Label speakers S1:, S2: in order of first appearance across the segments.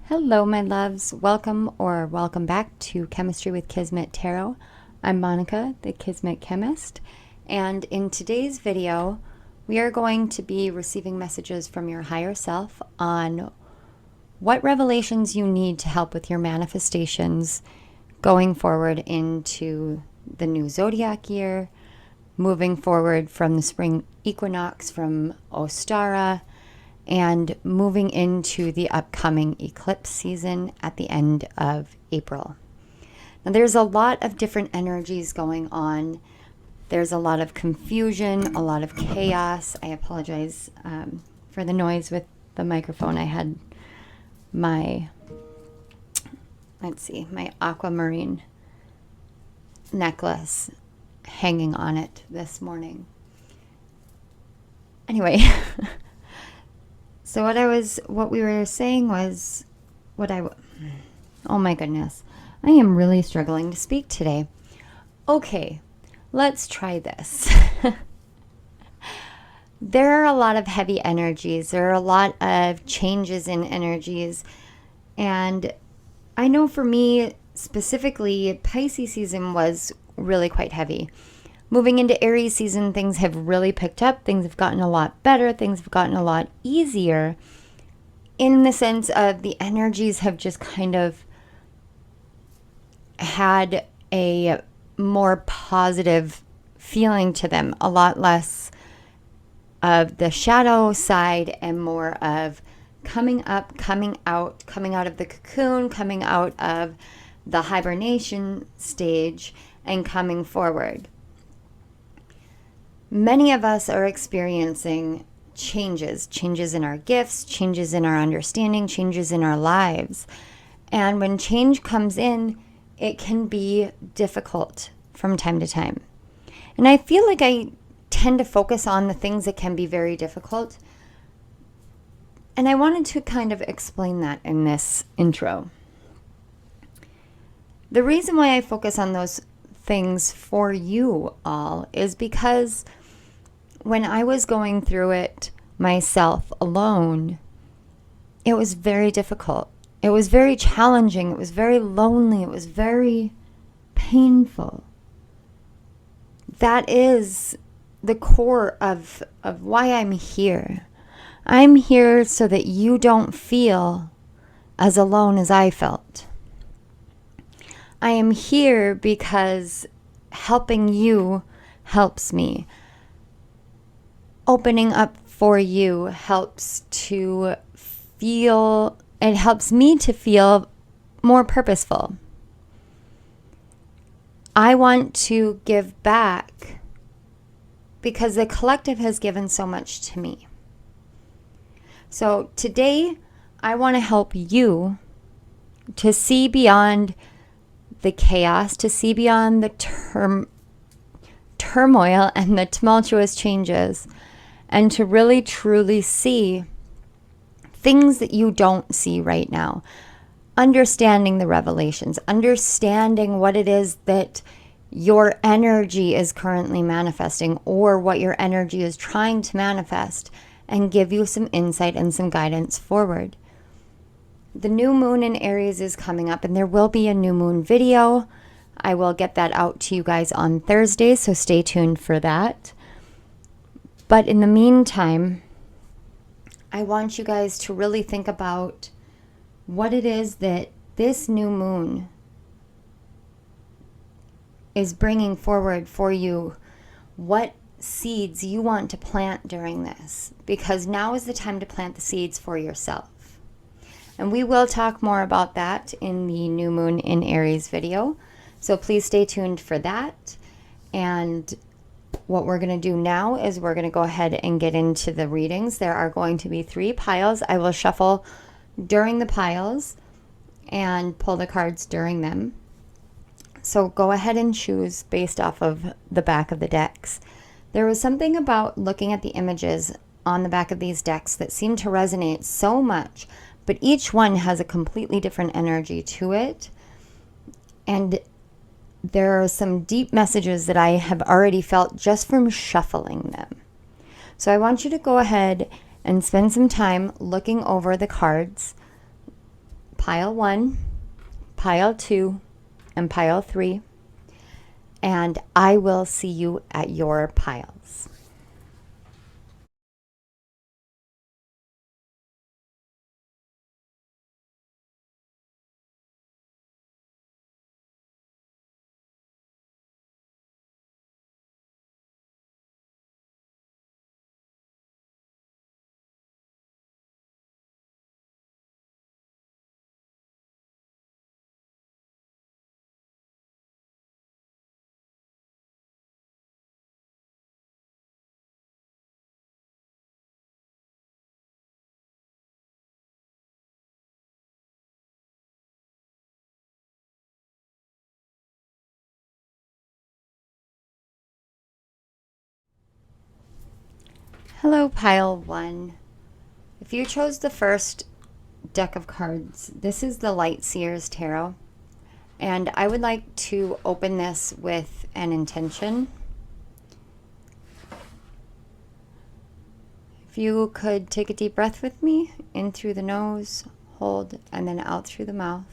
S1: Hello, my loves. Welcome back to Chemistry with Kismet Tarot. I'm Monica, the Kismet Chemist, and in today's video, we are going to be receiving messages from your higher self on what revelations you need to help with your manifestations going forward into the new zodiac year, moving forward from the spring equinox from Ostara, and moving into the upcoming eclipse season at the end of April. Now, there's a lot of different energies going on. There's a lot of confusion, a lot of chaos. I apologize for the noise with the microphone. I had my aquamarine necklace hanging on it this morning. Anyway, so what we were saying was oh my goodness, I am really struggling to speak today. Okay, let's try this. There are a lot of heavy energies. There are a lot of changes in energies. And I know for me specifically, Pisces season was really quite heavy. Moving into Aries season, things have really picked up. Things have gotten a lot better. Things have gotten a lot easier in the sense of the energies have just kind of had a more positive feeling to them, a lot less of the shadow side and more of coming up, coming out of the cocoon, coming out of the hibernation stage and coming forward. Many of us are experiencing changes in our gifts, changes in our understanding, changes in our lives. And when change comes in, it can be difficult from time to time. And I feel like I tend to focus on the things that can be very difficult. And I wanted to kind of explain that in this intro. The reason why I focus on those things for you all is because when I was going through it myself alone, it was very difficult. It was very challenging. It was very lonely. It was very painful. That is the core of why I'm here. I'm here so that you don't feel as alone as I felt. I am here because helping you helps me. Opening up for you helps me to feel more purposeful. I want to give back because the collective has given so much to me. So today, I want to help you to see beyond the chaos, to see beyond the turmoil and the tumultuous changes, and to really truly see things that you don't see right now. Understanding the revelations, understanding what it is that your energy is currently manifesting or what your energy is trying to manifest, and give you some insight and some guidance forward. The new moon in Aries is coming up, and there will be a new moon video. I will get that out to you guys on Thursday, so stay tuned for that. But in the meantime, I want you guys to really think about what it is that this new moon is bringing forward for you, what seeds you want to plant during this, because now is the time to plant the seeds for yourself. And we will talk more about that in the new moon in Aries video. So please stay tuned for that. And what we're going to do now is we're going to go ahead and get into the readings. There are going to be 3 piles. I will shuffle during the piles and pull the cards during them. So go ahead and choose based off of the back of the decks. There was something about looking at the images on the back of these decks that seemed to resonate so much, but each one has a completely different energy to it. And there are some deep messages that I have already felt just from shuffling them. So I want you to go ahead and spend some time looking over the cards, pile 1, pile 2, and pile 3. And I will see you at your piles. Hello, pile 1. If you chose the first deck of cards, this is the Light Seers Tarot. And I would like to open this with an intention. If you could take a deep breath with me, in through the nose, hold, and then out through the mouth.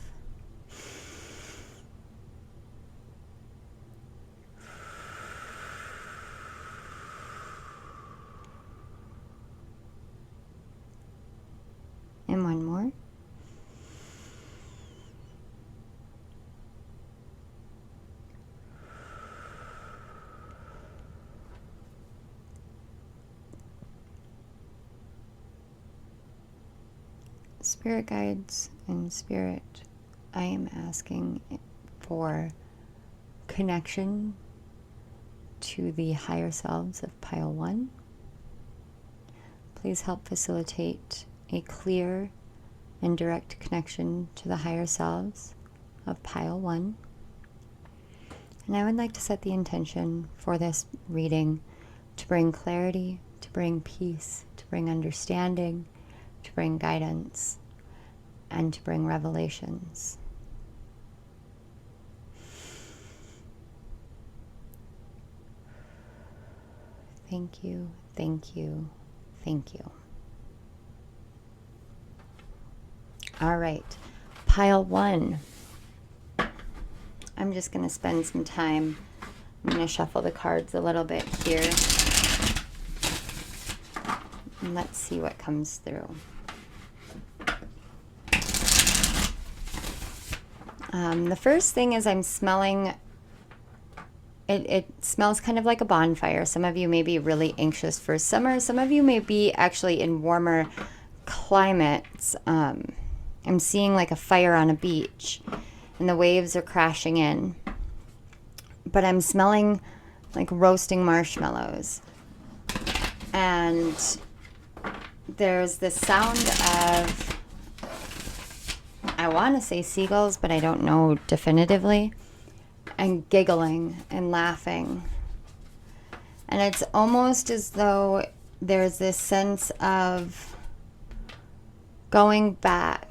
S1: And one more. Spirit guides and spirit, I am asking for connection to the higher selves of pile 1. Please help facilitate a clear and direct connection to the higher selves of pile 1. And I would like to set the intention for this reading to bring clarity, to bring peace, to bring understanding, to bring guidance, and to bring revelations. Thank you, thank you, thank you. All right, pile 1. I'm just going to spend some time. I'm going to shuffle the cards a little bit here. And let's see what comes through. The first thing is I'm smelling, it smells kind of like a bonfire. Some of you may be really anxious for summer. Some of you may be actually in warmer climates. I'm seeing like a fire on a beach and the waves are crashing in. But I'm smelling like roasting marshmallows. And there's the sound of, I want to say seagulls, but I don't know definitively, and giggling and laughing. And it's almost as though there's this sense of going back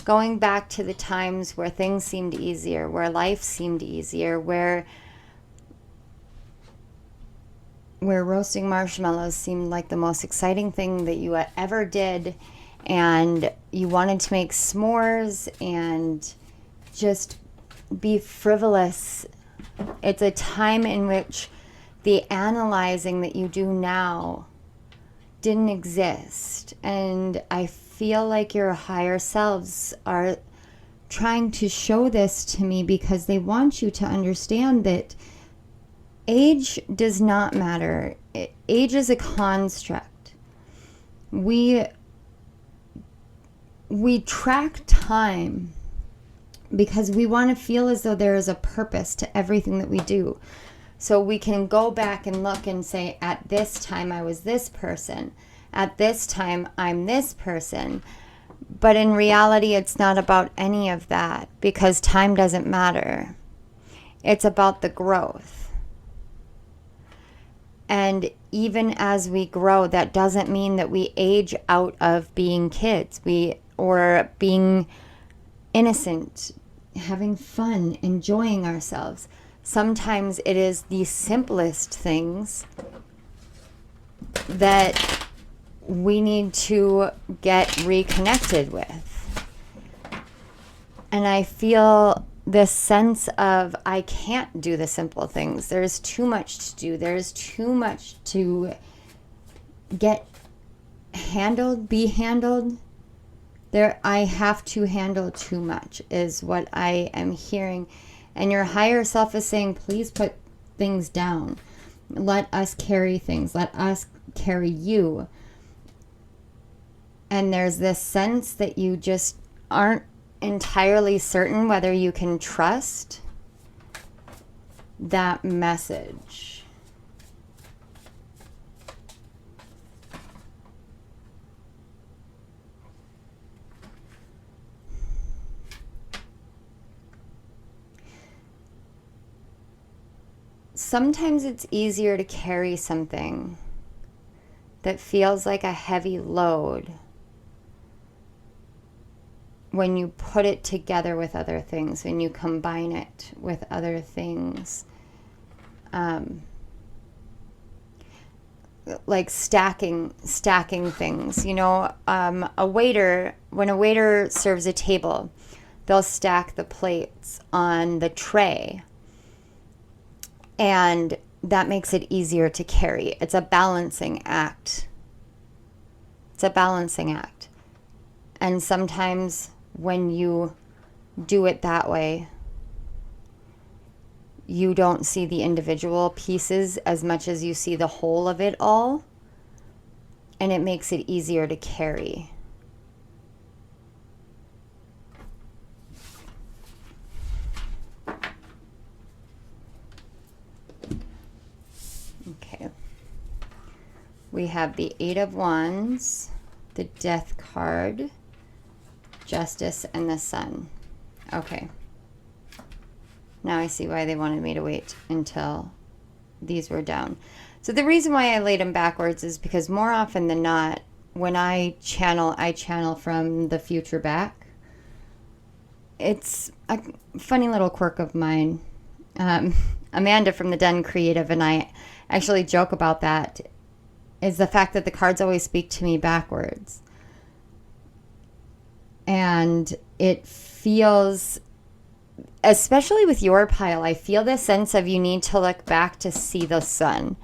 S1: to the times where things seemed easier, where life seemed easier, where roasting marshmallows seemed like the most exciting thing that you ever did, and you wanted to make s'mores and just be frivolous. It's a time in which the analyzing that you do now didn't exist. And I feel like your higher selves are trying to show this to me because they want you to understand that age does not matter. Age is a construct. We track time because we want to feel as though there is a purpose to everything that we do. So we can go back and look and say, at this time I was this person. At this time I'm this person. But in reality, it's not about any of that because time doesn't matter. It's about the growth. And even as we grow, that doesn't mean that we age out of being kids, or being innocent, having fun, enjoying ourselves. Sometimes it is the simplest things that we need to get reconnected with. And I feel this sense of I can't do the simple things. There's too much to do. There's too much to get handled, be handled. I have to handle too much is what I am hearing. And your higher self is saying, please put things down. Let us carry things. Let us carry you. And there's this sense that you just aren't entirely certain whether you can trust that message. Sometimes it's easier to carry something that feels like a heavy load when you put it together with other things, when you combine it with other things. Like stacking things. You know, when a waiter serves a table, they'll stack the plates on the tray. And that makes it easier to carry. It's a balancing act. It's a balancing act. And sometimes when you do it that way, you don't see the individual pieces as much as you see the whole of it all. And it makes it easier to carry. Okay. We have the Eight of Wands, the Death card, Justice, and the Sun. Okay. Now I see why they wanted me to wait until these were down. So the reason why I laid them backwards is because more often than not, when I channel from the future back. It's a funny little quirk of mine. Amanda from the Den Creative and I actually joke about that, is the fact that the cards always speak to me backwards. And it feels, especially with your pile, I feel this sense of you need to look back to see the sun.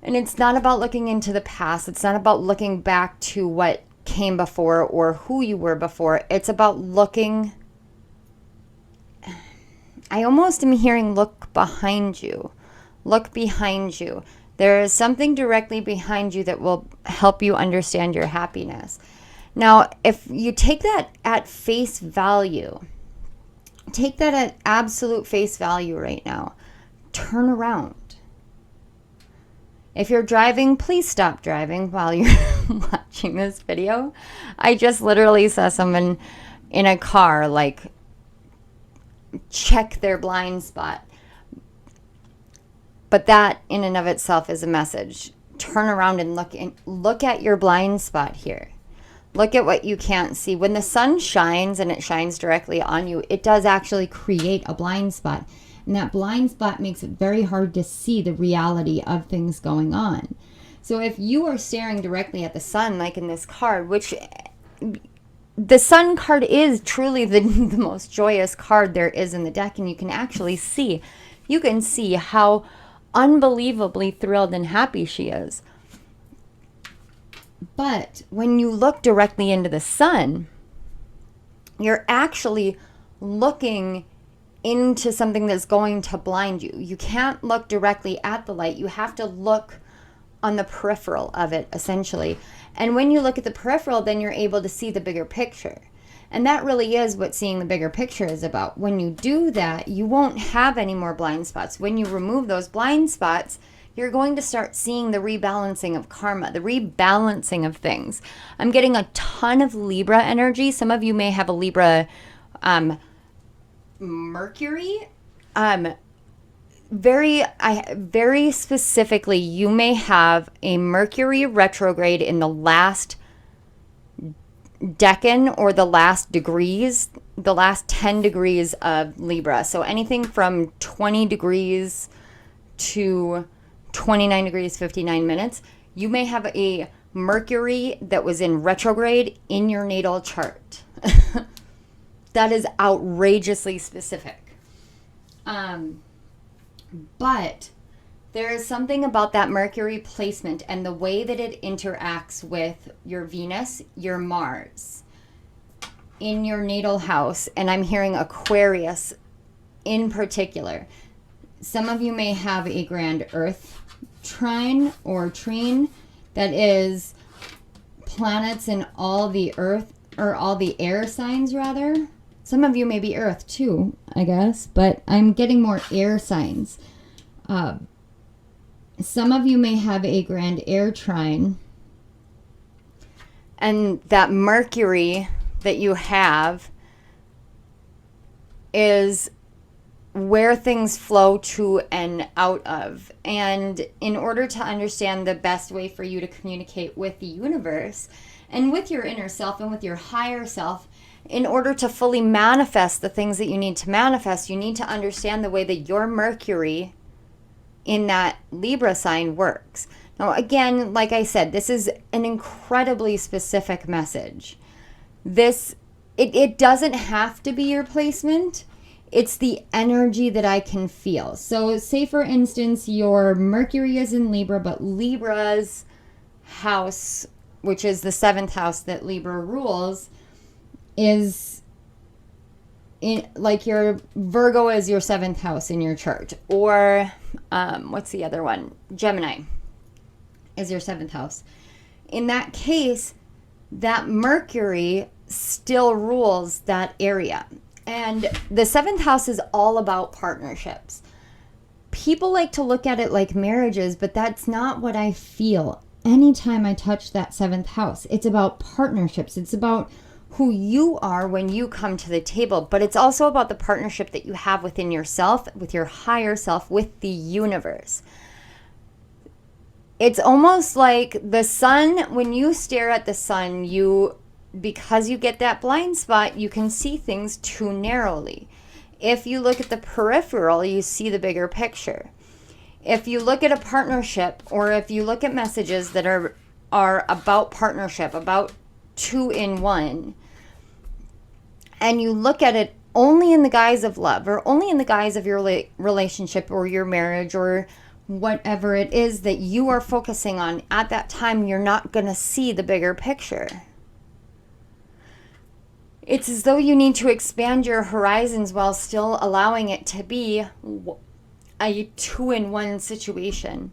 S1: And it's not about looking into the past. It's not about looking back to what came before or who you were before. It's about looking. I almost am hearing look behind you. Look behind you. There is something directly behind you that will help you understand your happiness. Now, if you take that at face value, take that at absolute face value right now. Turn around. If you're driving, please stop driving while you're watching this video. I just literally saw someone in a car, like, check their blind spot. But that in and of itself is a message. Turn around and look at your blind spot here. Look at what you can't see. When the sun shines and it shines directly on you, it does actually create a blind spot. And that blind spot makes it very hard to see the reality of things going on. So if you are staring directly at the sun, like in this card, which the sun card is truly the most joyous card there is in the deck, and you can actually see, how unbelievably thrilled and happy she is. But when you look directly into the sun, you're actually looking into something that's going to blind you. You can't look directly at the light. You have to look on the peripheral of it, essentially. And when you look at the peripheral, then you're able to see the bigger picture. And that really is what seeing the bigger picture is about. When you do that, you won't have any more blind spots. When you remove those blind spots, you're going to start seeing the rebalancing of karma, the rebalancing of things. I'm getting a ton of Libra energy. Some of you may have a Libra Mercury. Very specifically, you may have a Mercury retrograde in the last decan or the last degrees, the last 10 degrees of Libra. So anything from 20 degrees to 29 degrees, 59 minutes, You may have a Mercury that was in retrograde in your natal chart. That is outrageously specific. But there is something about that Mercury placement and the way that it interacts with your Venus, your Mars in your natal house. And I'm hearing Aquarius in particular. Some of you may have a grand Earth trine or trine that is planets in all the Earth, or all the air signs rather. Some of you may be Earth too, I guess, but I'm getting more air signs. Some of you may have a grand air trine. And that Mercury that you have is where things flow to and out of. And in order to understand the best way for you to communicate with the universe and with your inner self and with your higher self, in order to fully manifest the things that you need to manifest, you need to understand the way that your Mercury in that Libra sign works. Now, again, like I said, this is an incredibly specific message. It doesn't have to be your placement. It's the energy that I can feel. So say, for instance, your Mercury is in Libra, but Libra's house, which is the 7th house that Libra rules, is in, like, your Virgo is your 7th house in your chart. Or what's the other one? Gemini is your 7th house. In that case, that Mercury still rules that area. And the 7th house is all about partnerships. People like to look at it like marriages, but that's not what I feel anytime I touch that 7th house. It's about partnerships. It's about who you are when you come to the table, but it's also about the partnership that you have within yourself, with your higher self, with the universe. It's almost like the sun. When you stare at the sun, because you get that blind spot, you can see things too narrowly. If you look at the peripheral, you see the bigger picture. If you look at a partnership, or if you look at messages that are about partnership, about 2-in-1, and you look at it only in the guise of love, or only in the guise of your relationship or your marriage or whatever it is that you are focusing on at that time, you're not going to see the bigger picture. It's as though you need to expand your horizons while still allowing it to be a 2-in-1 situation.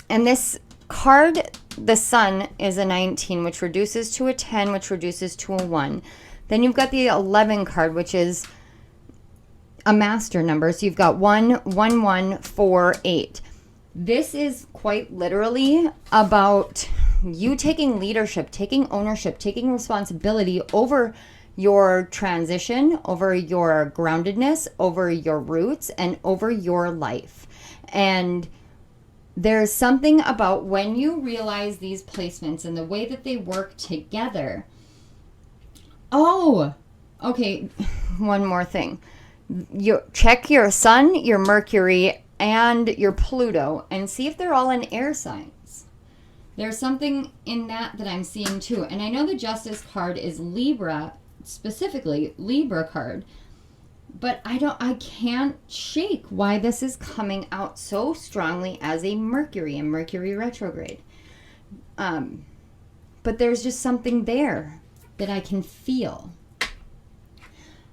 S1: And this card, the Sun, is a 19, which reduces to a 10, which reduces to a 1. Then you've got the 11 card, which is a master number. So you've got 1, 1, 1, 4, 8. This is quite literally about you taking leadership, taking ownership, taking responsibility over your transition, over your groundedness, over your roots, and over your life. And there's something about when you realize these placements and the way that they work together. Oh, okay. One more thing. You check your Sun, your Mercury, and your Pluto, and see if they're all in air signs. There's something in that I'm seeing too. And I know the Justice card is Libra, specifically Libra card, but I can't shake why this is coming out so strongly as a Mercury and Mercury retrograde. But there's just something there that I can feel.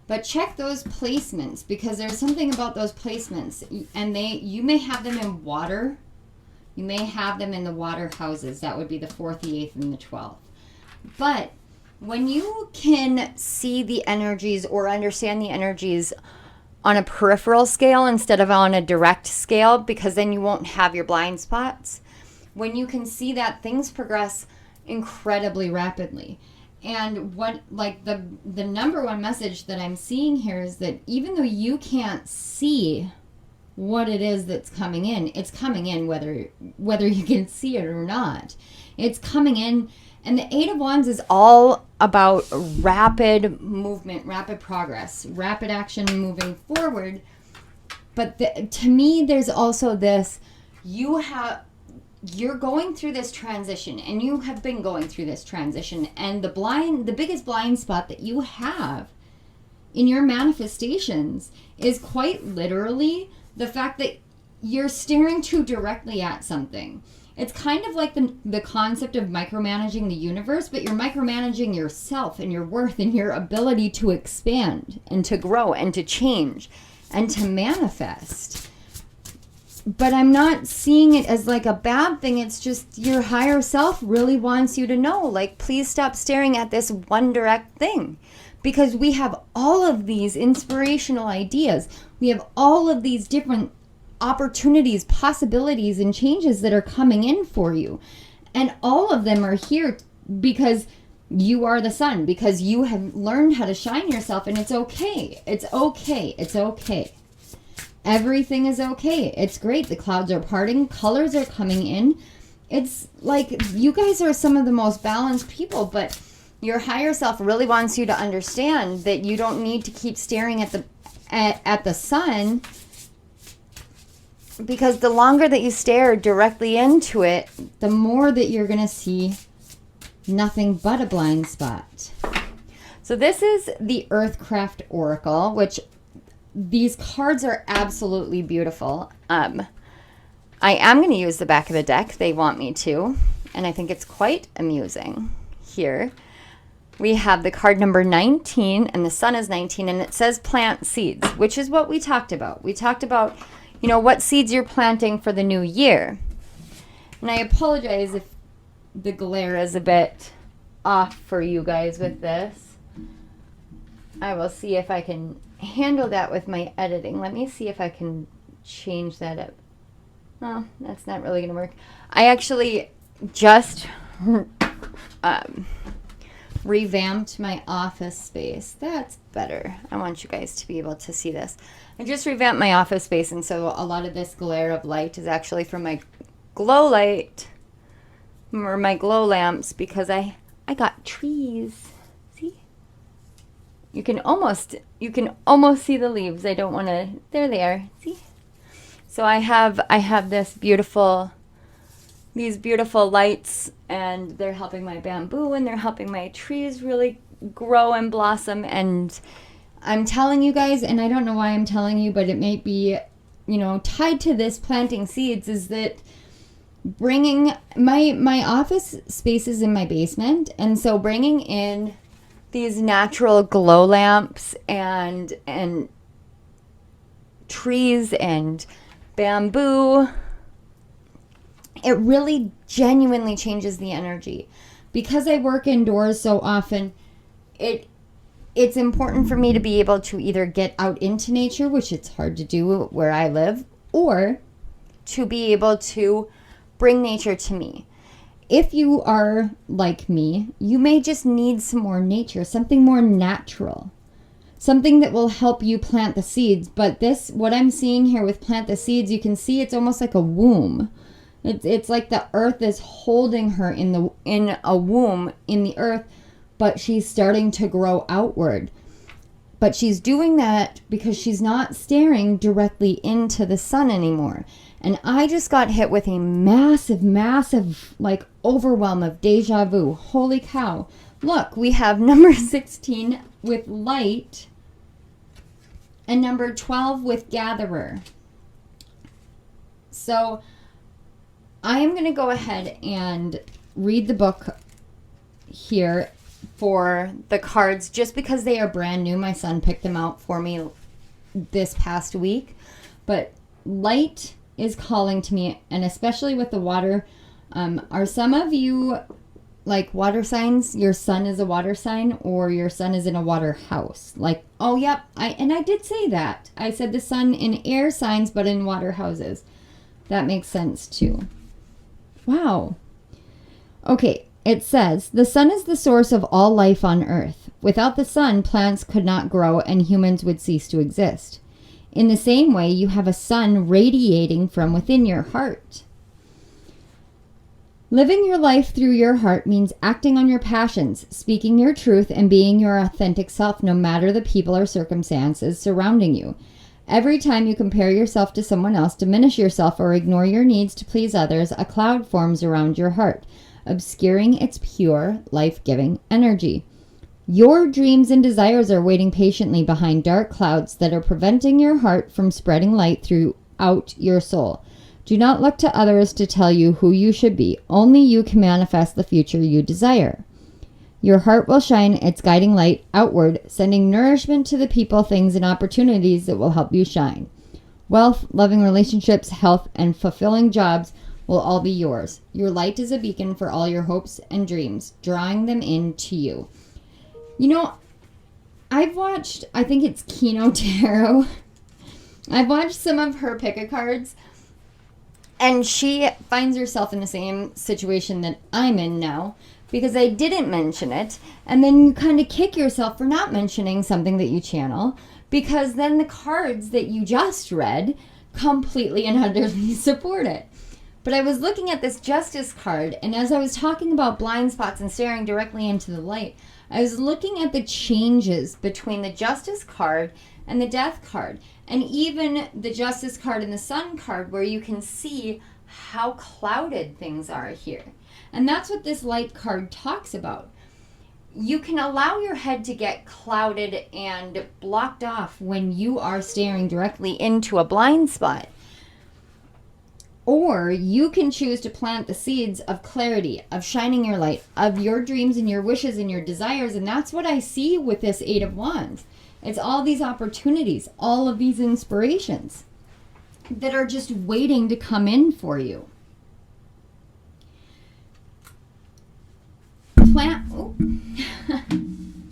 S1: But check those placements, because there's something about those placements, and you may have them in water. You may have them in the water houses. That would be the 4th, the 8th, and the 12th. But when you can see the energies or understand the energies on a peripheral scale instead of on a direct scale, because then you won't have your blind spots, when you can see that, things progress incredibly rapidly. And what, like, the number one message that I'm seeing here is that even though you can't see what it is that's coming in, it's coming in whether you can see it or not. It's coming in. And the 8 of Wands is all about rapid movement, rapid progress, rapid action moving forward. But to me, there's also this, you have you're going through this transition, and you have been going through this transition, and the biggest blind spot that you have in your manifestations is quite literally the fact that you're staring too directly at something. It's kind of like the concept of micromanaging the universe, but you're micromanaging yourself and your worth and your ability to expand and to grow and to change and to manifest. But I'm not seeing it as like a bad thing. It's just your higher self really wants you to know, like, please stop staring at this one direct thing. Because we have all of these inspirational ideas. We have all of these different opportunities, possibilities, and changes that are coming in for you. And all of them are here because you are the sun, because you have learned how to shine yourself, and it's okay. It's okay. It's okay. Everything is okay. It's great. The clouds are parting. Colors are coming in. It's like you guys are some of the most balanced people, but your higher self really wants you to understand that you don't need to keep staring at the sun, because the longer that you stare directly into it, the more that you're going to see nothing but a blind spot. So this is the Earthcraft Oracle, which these cards are absolutely beautiful. I am going to use the back of the deck. They want me to, and I think it's quite amusing. Here we have the card number 19, and the sun is 19, and it says plant seeds, which is what we talked about. We talked about, you know, what seeds you're planting for the new year. And I apologize if the glare is a bit off for you guys with this. I will see if I can handle that with my editing. Let me see if I can change that up. No, that's not really going to work. I actually just revamped my office space. That's better. I want you guys to be able to see this. I just revamped my office space, and so a lot of this glare of light is actually from my glow light or my glow lamps, because I got trees. See? You can almost see the leaves. I don't want to. There they are. See? So I have these beautiful lights, and they're helping my bamboo, and they're helping my trees really grow and blossom. And I'm telling you guys, and I don't know why I'm telling you, but it may be, you know, tied to this planting seeds, is that bringing my office space is in my basement, and so bringing in these natural glow lamps and trees and bamboo, it really genuinely changes the energy. Because I work indoors so often, it's important for me to be able to either get out into nature, which it's hard to do where I live, or to be able to bring nature to me. If you are like me, you may just need some more nature, something more natural, something that will help you plant the seeds. But this, what I'm seeing here with plant the seeds, you can see it's almost like a womb. It's like the earth is holding her in a womb in the earth, but she's starting to grow outward. But she's doing that because she's not staring directly into the sun anymore. And I just got hit with a massive, like, overwhelm of deja vu. Holy cow. Look, we have number 16 with light and number 12 with gatherer. So I am going to go ahead and read the book here for the cards, just because they are brand new. My son picked them out for me this past week. But light is calling to me, and especially with the water. Are some of you like water signs? Your sun is a water sign, or your sun is in a water house? Like, oh, yep. I did say that. I said the sun in air signs, but in water houses. That makes sense too. Wow. Okay. It says, the sun is the source of all life on earth. Without the sun, plants could not grow and humans would cease to exist. In the same way, you have a sun radiating from within your heart. Living your life through your heart means acting on your passions, speaking your truth, and being your authentic self no matter the people or circumstances surrounding you.
S2: Every time you compare yourself to someone else, diminish yourself, or ignore your needs to please others, a cloud forms around your heart, obscuring its pure, life-giving energy. Your dreams and desires are waiting patiently behind dark clouds that are preventing your heart from spreading light throughout your soul. Do not look to others to tell you who you should be. Only you can manifest the future you desire. Your heart will shine its guiding light outward, sending nourishment to the people, things, and opportunities that will help you shine. Wealth, loving relationships, health, and fulfilling jobs will all be yours. Your light is a beacon for all your hopes and dreams, drawing them into you. You know, I've watched, I think it's Kismet Tarot. I've watched some of her pick-a-cards, and she finds herself in the same situation that I'm in now, because I didn't mention it, and then you kind of kick yourself for not mentioning something that you channel, because then the cards that you just read completely and utterly support it. But I was looking at this Justice card, and as I was talking about blind spots and staring directly into the light, I was looking at the changes between the Justice card and the Death card, and even the Justice card and the Sun card, where you can see how clouded things are here. And that's what this light card talks about. You can allow your head to get clouded and blocked off when you are staring directly into a blind spot. Or you can choose to plant the seeds of clarity, of shining your light, of your dreams and your wishes and your desires. And that's what I see with this Eight of Wands. It's all these opportunities, all of these inspirations that are just waiting to come in for you.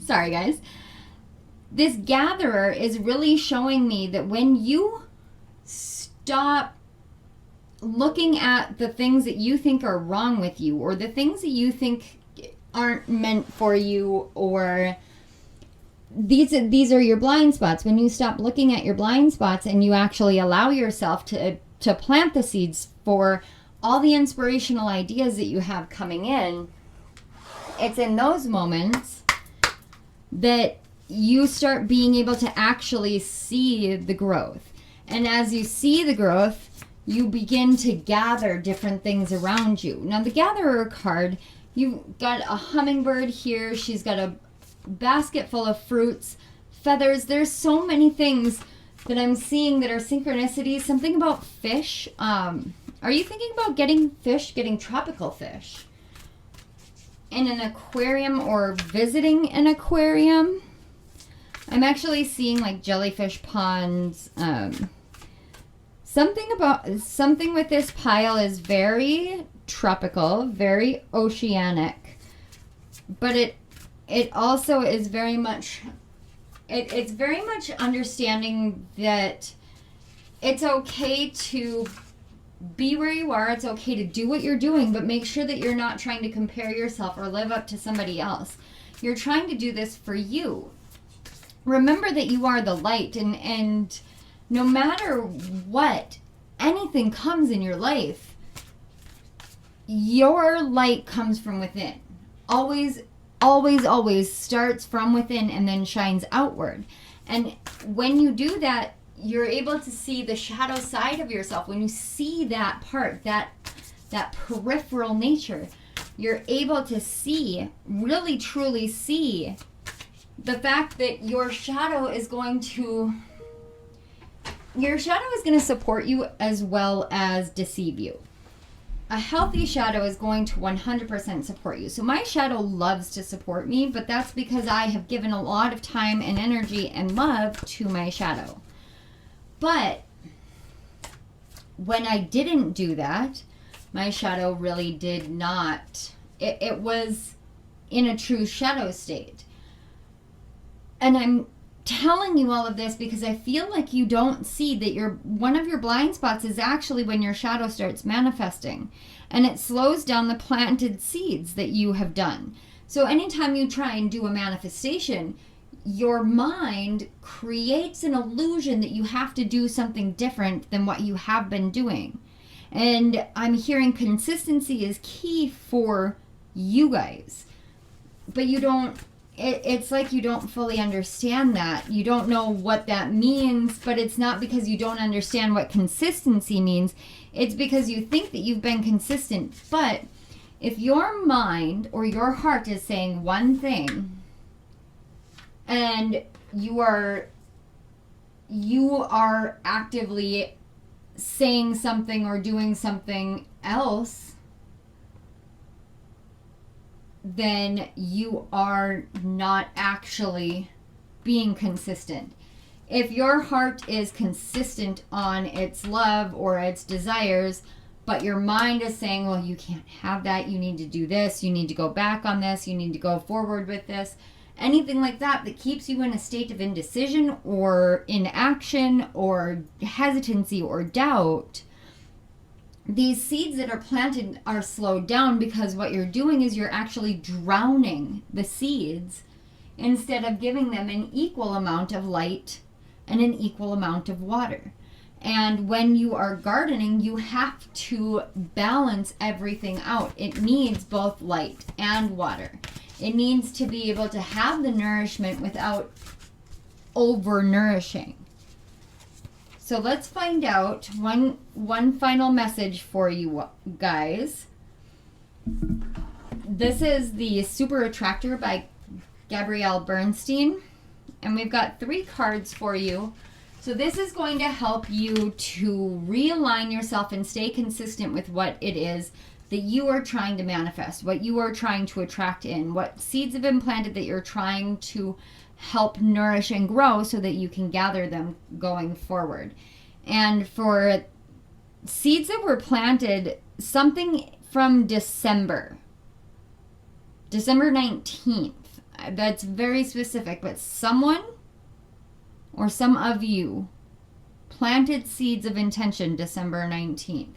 S2: Sorry guys. This Gatherer is really showing me that when you stop looking at the things that you think are wrong with you, or the things that you think aren't meant for you, or these are your blind spots. When you stop looking at your blind spots and you actually allow yourself to plant the seeds for all the inspirational ideas that you have coming in, it's in those moments that you start being able to actually see the growth. And as you see the growth, you begin to gather different things around you. Now, the Gatherer card, you've got a hummingbird here. She's got a basket full of fruits, feathers. There's so many things that I'm seeing that are synchronicities. Something about fish. Are you thinking about getting tropical fish in an aquarium or visiting an aquarium? I'm actually seeing like jellyfish ponds. Something with this pile is very tropical, very oceanic, but it also is very much, it's very much understanding that it's okay to be where you are. It's okay to do what you're doing, but make sure that you're not trying to compare yourself or live up to somebody else. You're trying to do this for you. Remember that you are the light, and no matter what, anything comes in your life, your light comes from within. Always, always, always starts from within and then shines outward. And when you do that, you're able to see the shadow side of yourself. When you see that part, that peripheral nature, you're able to see, really truly see, the fact that your shadow is going to support you as well as deceive you. A healthy shadow is going to 100% support you. So my shadow loves to support me, but that's because I have given a lot of time and energy and love to my shadow. But when I didn't do that, my shadow really did not. It was in a true shadow state. And I'm telling you all of this because I feel like you don't see that one of your blind spots is actually when your shadow starts manifesting, and it slows down the planted seeds that you have done. So anytime you try and do a manifestation, your mind creates an illusion that you have to do something different than what you have been doing. And I'm hearing consistency is key for you guys, but you don't. it's like you don't fully understand that. You don't know what that means, but it's not because you don't understand what consistency means. It's because you think that you've been consistent. But if your mind or your heart is saying one thing and you are actively saying something or doing something else, then you are not actually being consistent. If your heart is consistent on its love or its desires, but your mind is saying, well, you can't have that, you need to do this, you need to go back on this, you need to go forward with this, anything like that that keeps you in a state of indecision or inaction or hesitancy or doubt, these seeds that are planted are slowed down, because what you're doing is you're actually drowning the seeds instead of giving them an equal amount of light and an equal amount of water. And when you are gardening, you have to balance everything out. It needs both light and water. It needs to be able to have the nourishment without over-nourishing. So let's find out one final message for you guys. This is the Super Attractor by Gabrielle Bernstein. And we've got 3 cards for you. So this is going to help you to realign yourself and stay consistent with what it is that you are trying to manifest, what you are trying to attract in, what seeds have been planted that you're trying to help nourish and grow so that you can gather them going forward. And for seeds that were planted, something from December 19th, that's very specific, but someone or some of you planted seeds of intention December 19th.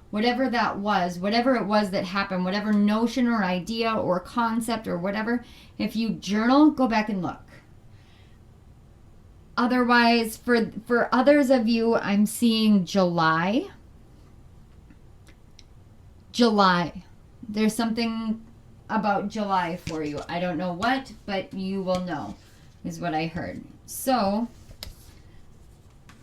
S2: Whatever that was, whatever it was that happened, whatever notion or idea or concept or whatever, if you journal, go back and look. Otherwise, for others of you, I'm seeing July. There's something about July for you. I don't know what, but you will know, is what I heard. So,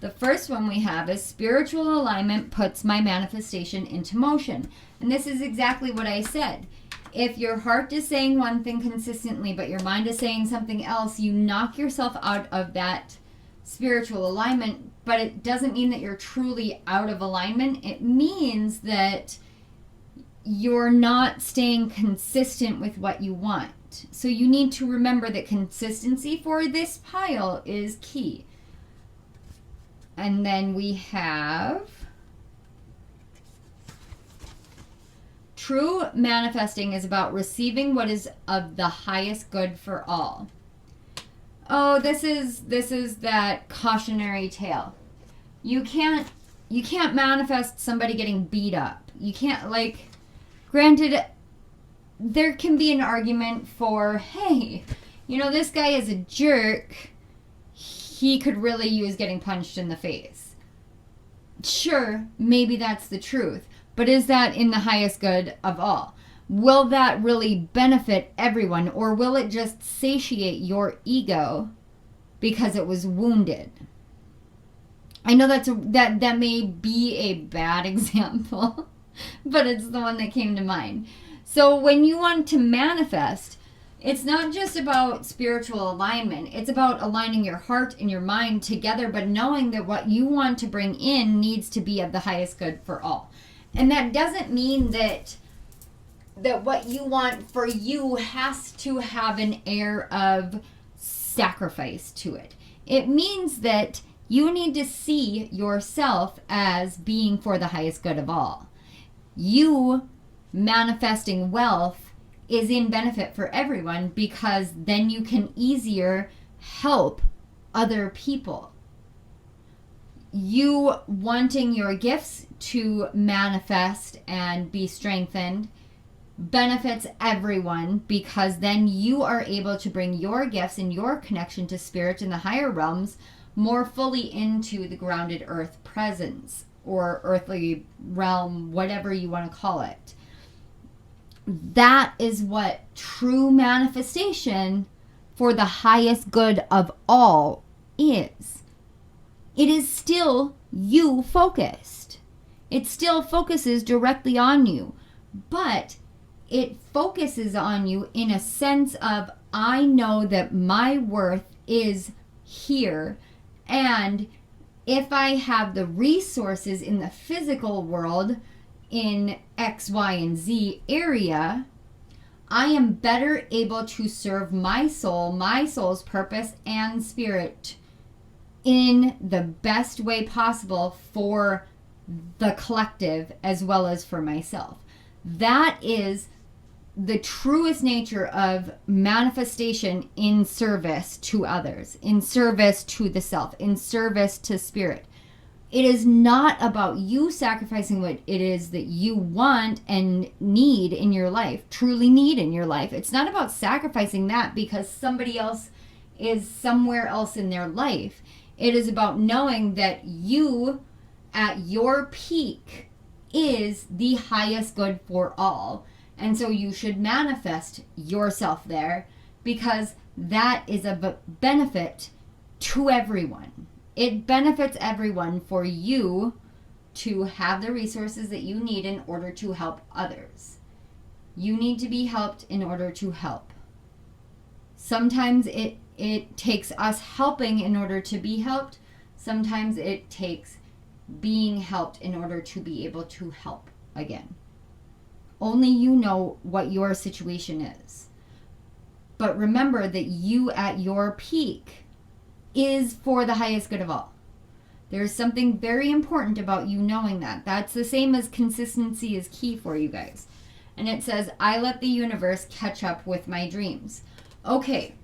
S2: the first one we have is spiritual alignment puts my manifestation into motion. And this is exactly what I said. If your heart is saying one thing consistently, but your mind is saying something else, you knock yourself out of that spiritual alignment. But it doesn't mean that you're truly out of alignment. It means that you're not staying consistent with what you want. So you need to remember that consistency for this pile is key. And then we have true manifesting is about receiving what is of the highest good for all. Oh, this is that cautionary tale. You can't manifest somebody getting beat up. You can't, like, granted, there can be an argument for, hey, you know, this guy is a jerk. He could really use getting punched in the face. Sure, maybe that's the truth. But is that in the highest good of all? Will that really benefit everyone? Or will it just satiate your ego because it was wounded? I know that may be a bad example, but it's the one that came to mind. So when you want to manifest, it's not just about spiritual alignment. It's about aligning your heart and your mind together, but knowing that what you want to bring in needs to be of the highest good for all. And that doesn't mean that what you want for you has to have an air of sacrifice to it. It means that you need to see yourself as being for the highest good of all. You manifesting wealth is in benefit for everyone, because then you can easier help other people. You wanting your gifts to manifest and be strengthened benefits everyone, because then you are able to bring your gifts and your connection to spirit and the higher realms more fully into the grounded earth presence or earthly realm, whatever you want to call it. That is what true manifestation for the highest good of all is. It is still you focused. It still focuses directly on you, but it focuses on you in a sense of, I know that my worth is here, and if I have the resources in the physical world in X, Y, and Z area, I am better able to serve my soul, my soul's purpose and spirit in the best way possible for the collective as well as for myself. That is the truest nature of manifestation in service to others, in service to the self, in service to spirit. It is not about you sacrificing what it is that you want and need in your life, truly need in your life. It's not about sacrificing that because somebody else is somewhere else in their life. It is about knowing that you at your peak is the highest good for all. And so you should manifest yourself there because that is a benefit to everyone. It benefits everyone for you to have the resources that you need in order to help others. You need to be helped in order to help. Sometimes it takes us helping in order to be helped. Sometimes it takes being helped in order to be able to help again. Only you know what your situation is. But remember that you at your peak is for the highest good of all. There's something very important about you knowing that. That's the same as consistency is key for you guys. And it says, I let the universe catch up with my dreams. Okay,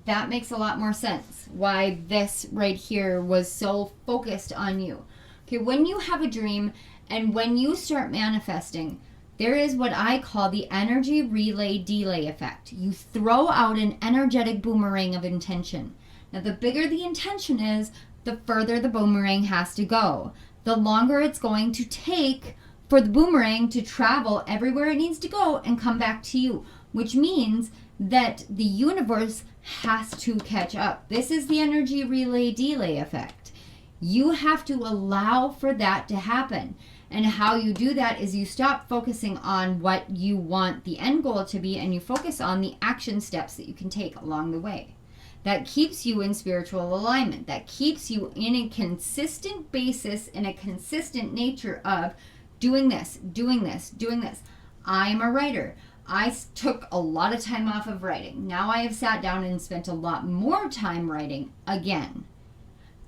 S2: that makes a lot more sense why this right here was so focused on you. Okay, when you have a dream and when you start manifesting, there is what I call the energy relay delay effect. You throw out an energetic boomerang of intention. Now, the bigger the intention is, the further the boomerang has to go. The longer it's going to take for the boomerang to travel everywhere it needs to go and come back to you, which means that the universe has to catch up. This is the energy relay delay effect. You have to allow for that to happen. And how you do that is you stop focusing on what you want the end goal to be and you focus on the action steps that you can take along the way. That keeps you in spiritual alignment. That keeps you in a consistent basis, in a consistent nature of doing this, doing this, doing this. I am a writer. I took a lot of time off of writing. Now I have sat down and spent a lot more time writing again.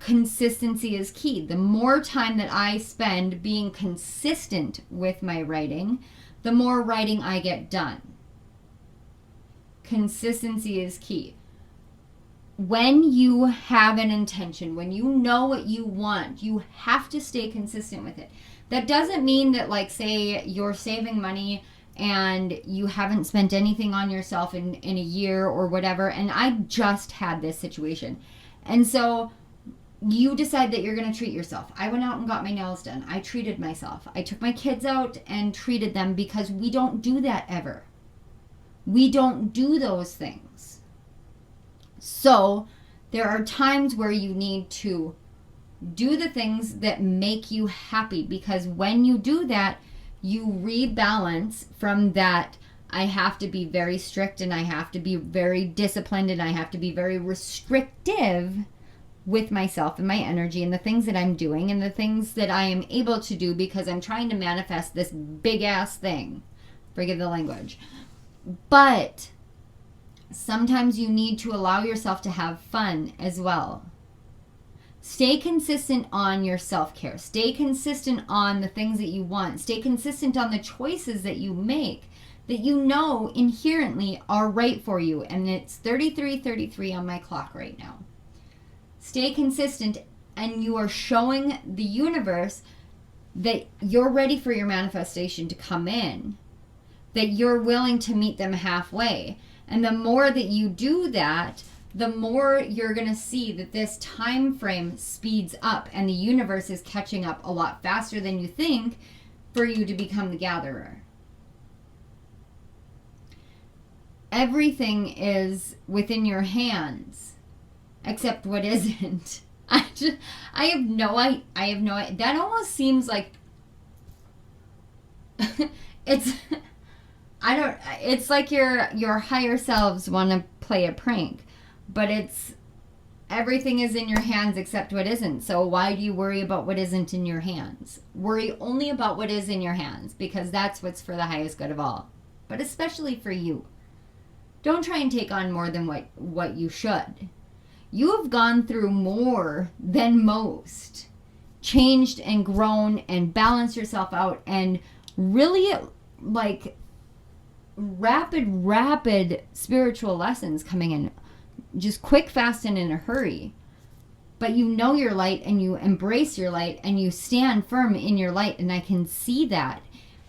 S2: Consistency is key. The more time that I spend being consistent with my writing, the more writing I get done. Consistency is key. When you have an intention, when you know what you want, you have to stay consistent with it. That doesn't mean that, like, say you're saving money and you haven't spent anything on yourself in a year or whatever. And I just had this situation. And so you decide that you're going to treat yourself. I went out and got my nails done. I treated myself. I took my kids out and treated them because we don't do that ever. We don't do those things. So there are times where you need to do the things that make you happy, because when you do that, you rebalance from that I have to be very strict and I have to be very disciplined and I have to be very restrictive with myself and my energy and the things that I'm doing and the things that I am able to do because I'm trying to manifest this big ass thing. Forgive the language. But sometimes you need to allow yourself to have fun as well. Stay consistent on your self-care. Stay consistent on the things that you want. Stay consistent on the choices that you make that you know inherently are right for you. And it's 33:33 on my clock right now. Stay consistent, and you are showing the universe that you're ready for your manifestation to come in, that you're willing to meet them halfway. And the more that you do that, the more you're going to see that this time frame speeds up and the universe is catching up a lot faster than you think for you to become the gatherer. everything is within your hands except what isn't. I have no idea. That almost seems like it's it's like your higher selves want to play a prank, but it's everything is in your hands except what isn't. So why do you worry about what isn't in your hands? Worry only about what is in your hands, because that's what's for the highest good of all, but especially for you. Don't try and take on more than what you should. You have gone through more than most, changed and grown and balanced yourself out, and really like rapid spiritual lessons coming in, just quick, fast, and in a hurry. But you know your light, and you embrace your light, and you stand firm in your light, and I can see that.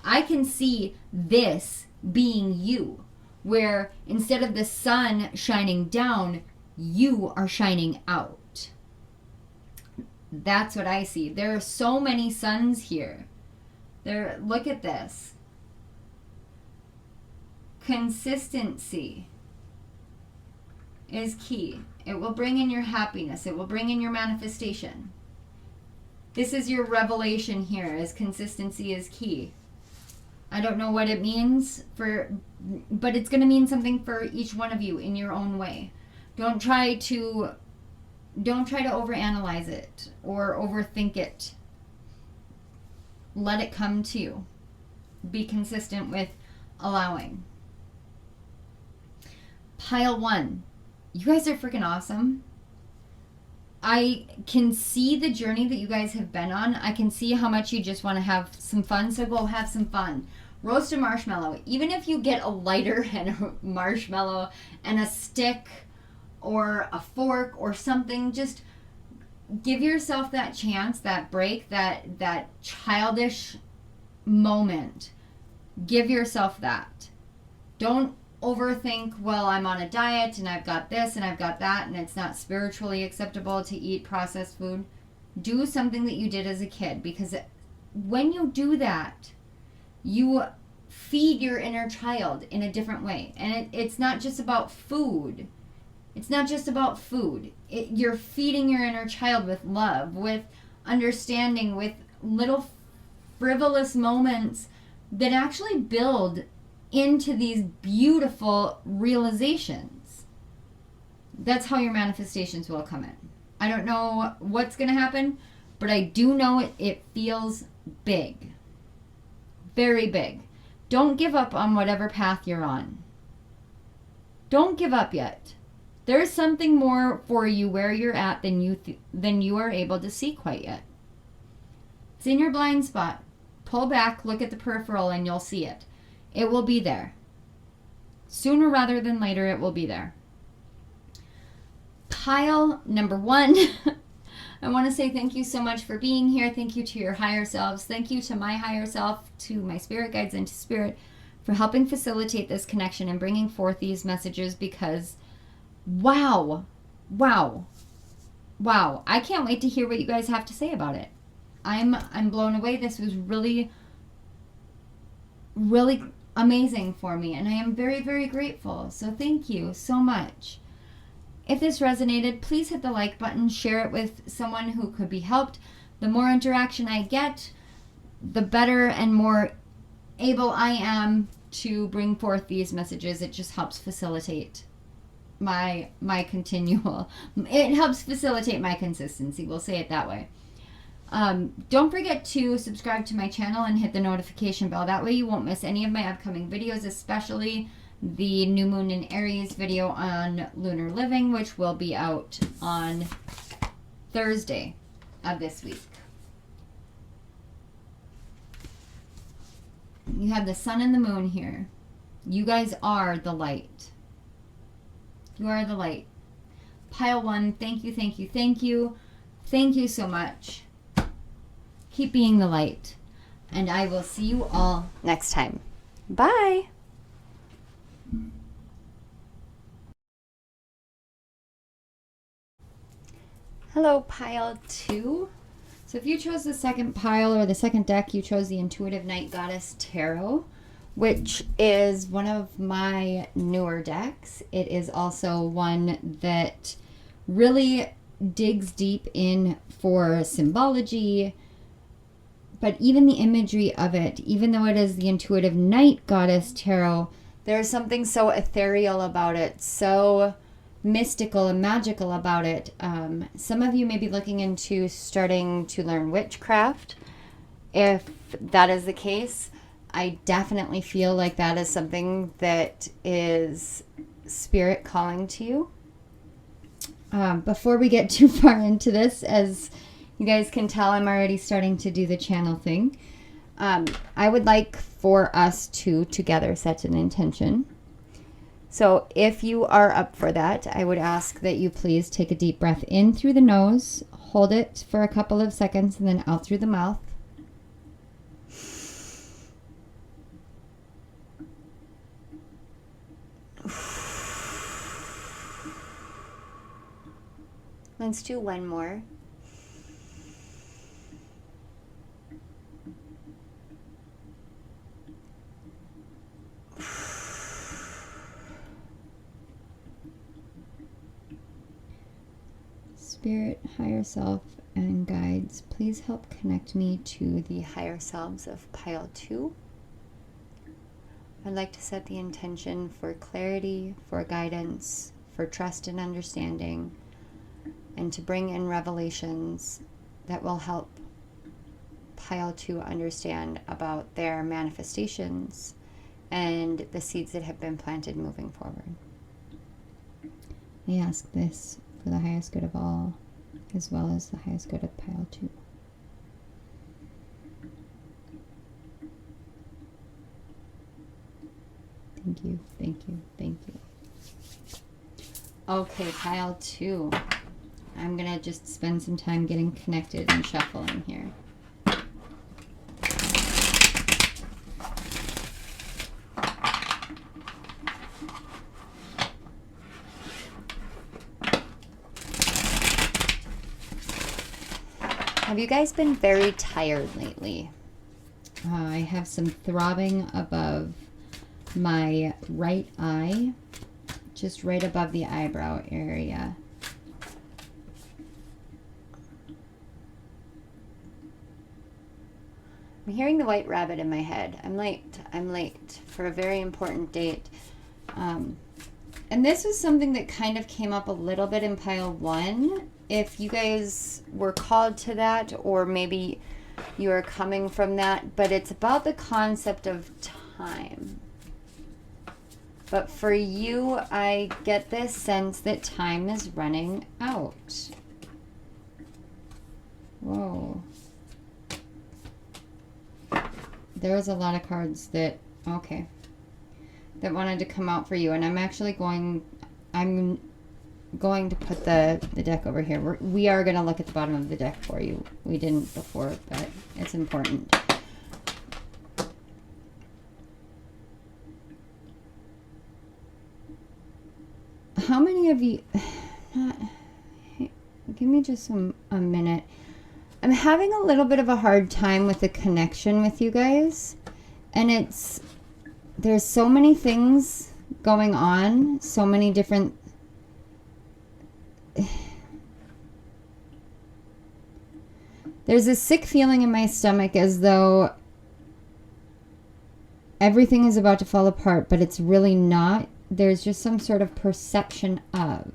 S2: I can see this being you, where instead of the sun shining down, you are shining out. That's what I see. There are so many suns here. Look at this. Consistency is key. It will bring in your happiness. It will bring in your manifestation. This is your revelation here, as consistency is key. I don't know what it means but it's going to mean something for each one of you in your own way. Don't try to overanalyze it or overthink it. Let it come to you. Be consistent with allowing. Pile 1. You guys are freaking awesome. I can see the journey that you guys have been on. I can see how much you just want to have some fun, so go have some fun. Roast a marshmallow. Even if you get a lighter and a marshmallow and a stick or a fork or something, just give yourself that chance, that break, that childish moment. Give yourself that. Don't overthink, well, I'm on a diet and I've got this and I've got that and it's not spiritually acceptable to eat processed food. Do something that you did as a kid, because when you do that, you feed your inner child in a different way. And it's not just about food. It's not just about food. You're feeding your inner child with love, with understanding, with little frivolous moments that actually build into these beautiful realizations. That's how your manifestations will come in. I don't know what's going to happen, but I do know it feels big. Very big. Don't give up on whatever path you're on. Don't give up yet. There's something more for you where you're at than you are able to see quite yet. It's in your blind spot. Pull back, look at the peripheral, and you'll see it. It will be there. Sooner rather than later, it will be there. Pile number 1. I want to say thank you so much for being here. Thank you to your higher selves. Thank you to my higher self, to my spirit guides, and to spirit for helping facilitate this connection and bringing forth these messages, because wow. I can't wait to hear what you guys have to say about it. I'm blown away. This was really, really amazing for me, and I am very, very grateful. So thank you so much. If this resonated, please hit the like button, share it with someone who could be helped. The more interaction I get, the better and more able I am to bring forth these messages. It just helps facilitate my continual, it helps facilitate my consistency. We'll say it that way. Don't forget to subscribe to my channel and hit the notification bell. That way you won't miss any of my upcoming videos, especially the new moon in Aries video on lunar living, which will be out on Thursday of this week. You have the sun and the moon here. You guys are the light. You are the light. Pile 1, thank you, thank you, thank you. Thank you so much. Keep being the light. And I will see you all
S1: Next time. Bye. Hello, pile 2. So if you chose the second pile or the second deck, you chose the Intuitive Night Goddess Tarot.
S2: which is one of my newer decks. It is also one that really digs deep in for symbology, but even the imagery of it, even though it is the intuitive night goddess tarot, there's something so ethereal about it, so mystical and magical about it. Some of you may be looking into starting to learn witchcraft. If that is the case, I definitely feel like that is something that is spirit calling to you. Before we get too far into this, as you guys can tell, I'm already starting to do the channel thing. I would like for us to together set an intention. So if you are up for that, I would ask that you please take a deep breath in through the nose, hold it for a couple of seconds, and then out through the mouth.
S1: Let's do one more.
S2: Spirit, higher self, and guides, please help connect me to
S1: The higher selves of pile 2. I'd like to set the intention for clarity, for guidance, for trust and understanding, and to bring in revelations that will help pile 2 understand about their manifestations and the seeds that have been planted moving forward.
S2: I ask this for the highest good of all, as well as the highest good of pile 2. Thank you, thank you, thank you. Okay, pile 2. I'm going to just spend some time getting connected and shuffling here.
S1: Have you guys been very tired lately?
S2: I have some throbbing above my right eye, just right above the eyebrow area.
S1: I'm hearing the white rabbit in my head. I'm late for a very important date. And this was something that kind of came up a little bit in pile 1. If you guys were called to that, or maybe you are coming from that, but it's about the concept of time. But for you, I get this sense that time is running out. Whoa. There's a lot of cards that, okay, that wanted to come out for you. And I'm actually going to put the deck over here. We are going to look at the bottom of the deck for you. We didn't before, but it's important. How many of you, give me just a minute. I'm having a little bit of a hard time with the connection with you guys. And there's so many things going on, so many different, there's a sick feeling in my stomach as though everything is about to fall apart, but it's really not. There's just some sort of perception of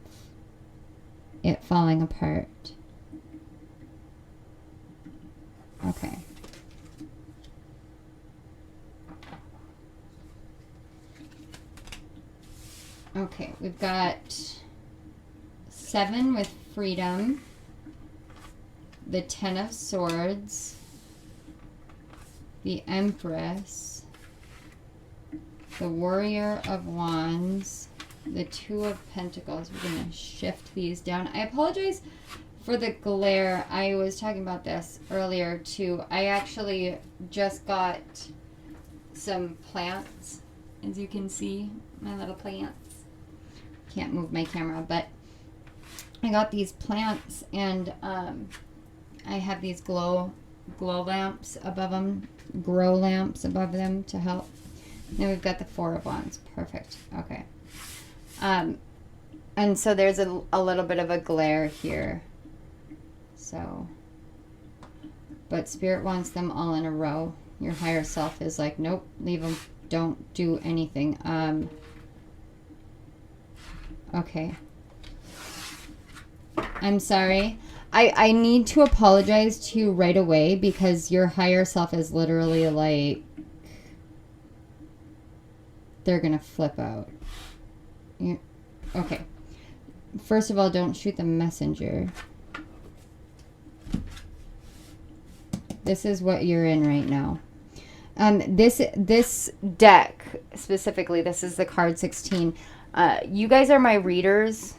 S1: it falling apart. Okay. Okay, we've got 7 with freedom, the 10 of swords, the Empress, the Warrior of Wands, the 2 of Pentacles. We're going to shift these down. I apologize for the glare. I was talking about this earlier too. I actually just got some plants, as you can see, my little plants. Can't move my camera, but I got these plants, and I have these glow lamps above them, grow lamps above them to help. Then we've got the Four of Wands. Perfect. Okay. And so there's a little bit of a glare here. So, but Spirit wants them all in a row. Your higher self is like, nope, leave them. Don't do anything. Okay. I'm sorry. I need to apologize to you right away because your higher self is literally like, they're going to flip out. Okay. First of all, don't shoot the messenger. This is what you're in right now. This deck, specifically, this is the card 16. You guys are my readers,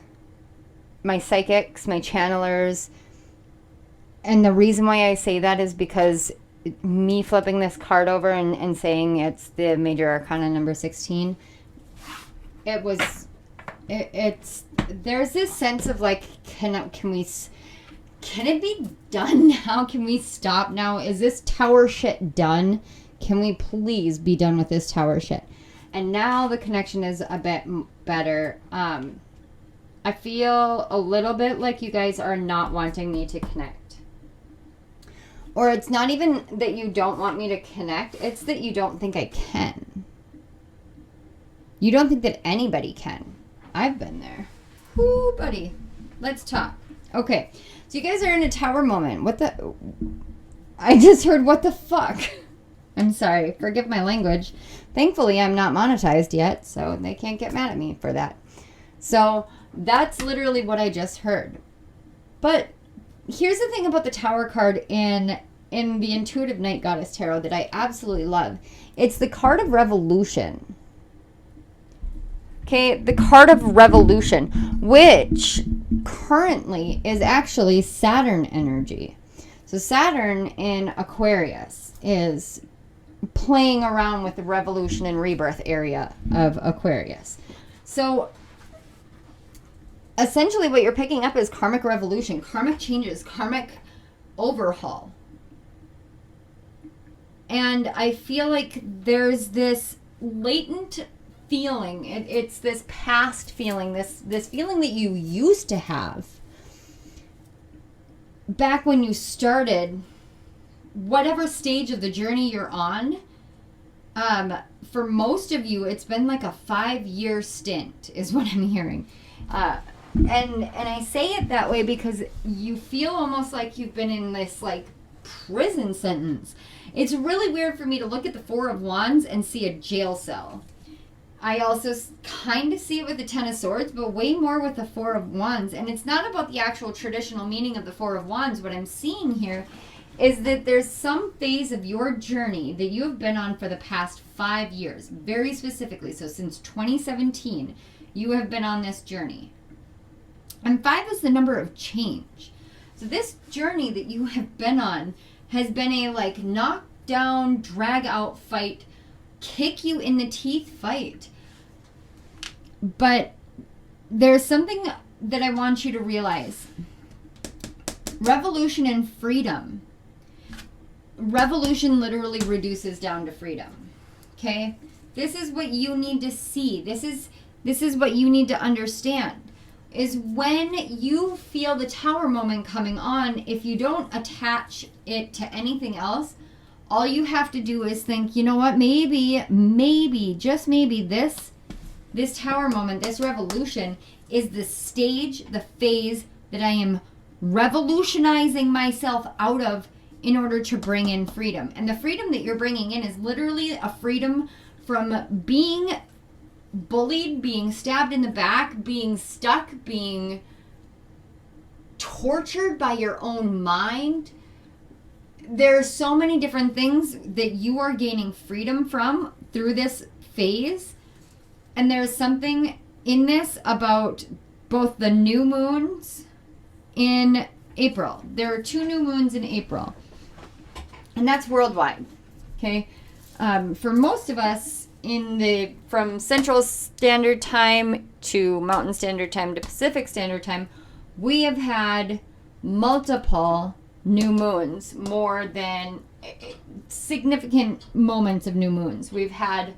S1: my psychics, my channelers. And the reason why I say that is because me flipping this card over and saying it's the Major Arcana number 16, it's there's this sense of like, can it be done now? Can we stop now? Is this tower shit done? Can we please be done with this tower shit? And now the connection is a bit better. I feel a little bit like you guys are not wanting me to connect. Or it's not even that you don't want me to connect. It's that you don't think I can. You don't think that anybody can. I've been there. Whoo, buddy. Let's talk. Okay. So you guys are in a tower moment. What the... I just heard what the fuck. I'm sorry. Forgive my language. Thankfully, I'm not monetized yet, so they can't get mad at me for that. So that's literally what I just heard. But here's the thing about the Tower card in the Intuitive Night Goddess Tarot that I absolutely love. It's the card of revolution. Okay, the card of revolution, which currently is actually Saturn energy. So Saturn in Aquarius is playing around with the revolution and rebirth area of Aquarius. So essentially what you're picking up is karmic revolution, karmic changes, karmic overhaul. And I feel like there's this latent feeling, it's this past feeling, this feeling that you used to have back when you started whatever stage of the journey you're on. For most of you, it's been like a 5-year stint is what I'm hearing. And I say it that way because you feel almost like you've been in this like prison sentence. It's really weird for me to look at the Four of Wands and see a jail cell. I also kind of see it with the Ten of Swords, but way more with the Four of Wands. And it's not about the actual traditional meaning of the Four of Wands. What I'm seeing here is that there's some phase of your journey that you have been on for the past 5 years, very specifically. So since 2017, you have been on this journey. And 5 is the number of change. So this journey that you have been on has been a like knock down, drag out fight, kick you in the teeth fight. But there's something that I want you to realize. Revolution and freedom. Revolution literally reduces down to freedom. Okay? This is what you need to see. This is what you need to understand. Is when you feel the tower moment coming on, if you don't attach it to anything else, all you have to do is think, you know what, maybe, just maybe this tower moment, this revolution is the stage, the phase that I am revolutionizing myself out of in order to bring in freedom. And the freedom that you're bringing in is literally a freedom from being bullied, being stabbed in the back, being stuck, being tortured by your own mind. There's so many different things that you are gaining freedom from through this phase. And there's something in this about both the new moons in April. There are 2 new moons in April. And that's worldwide. Okay? For most of us, from Central Standard Time to Mountain Standard Time to Pacific Standard Time, we have had multiple new moons, more than significant moments of new moons. We've had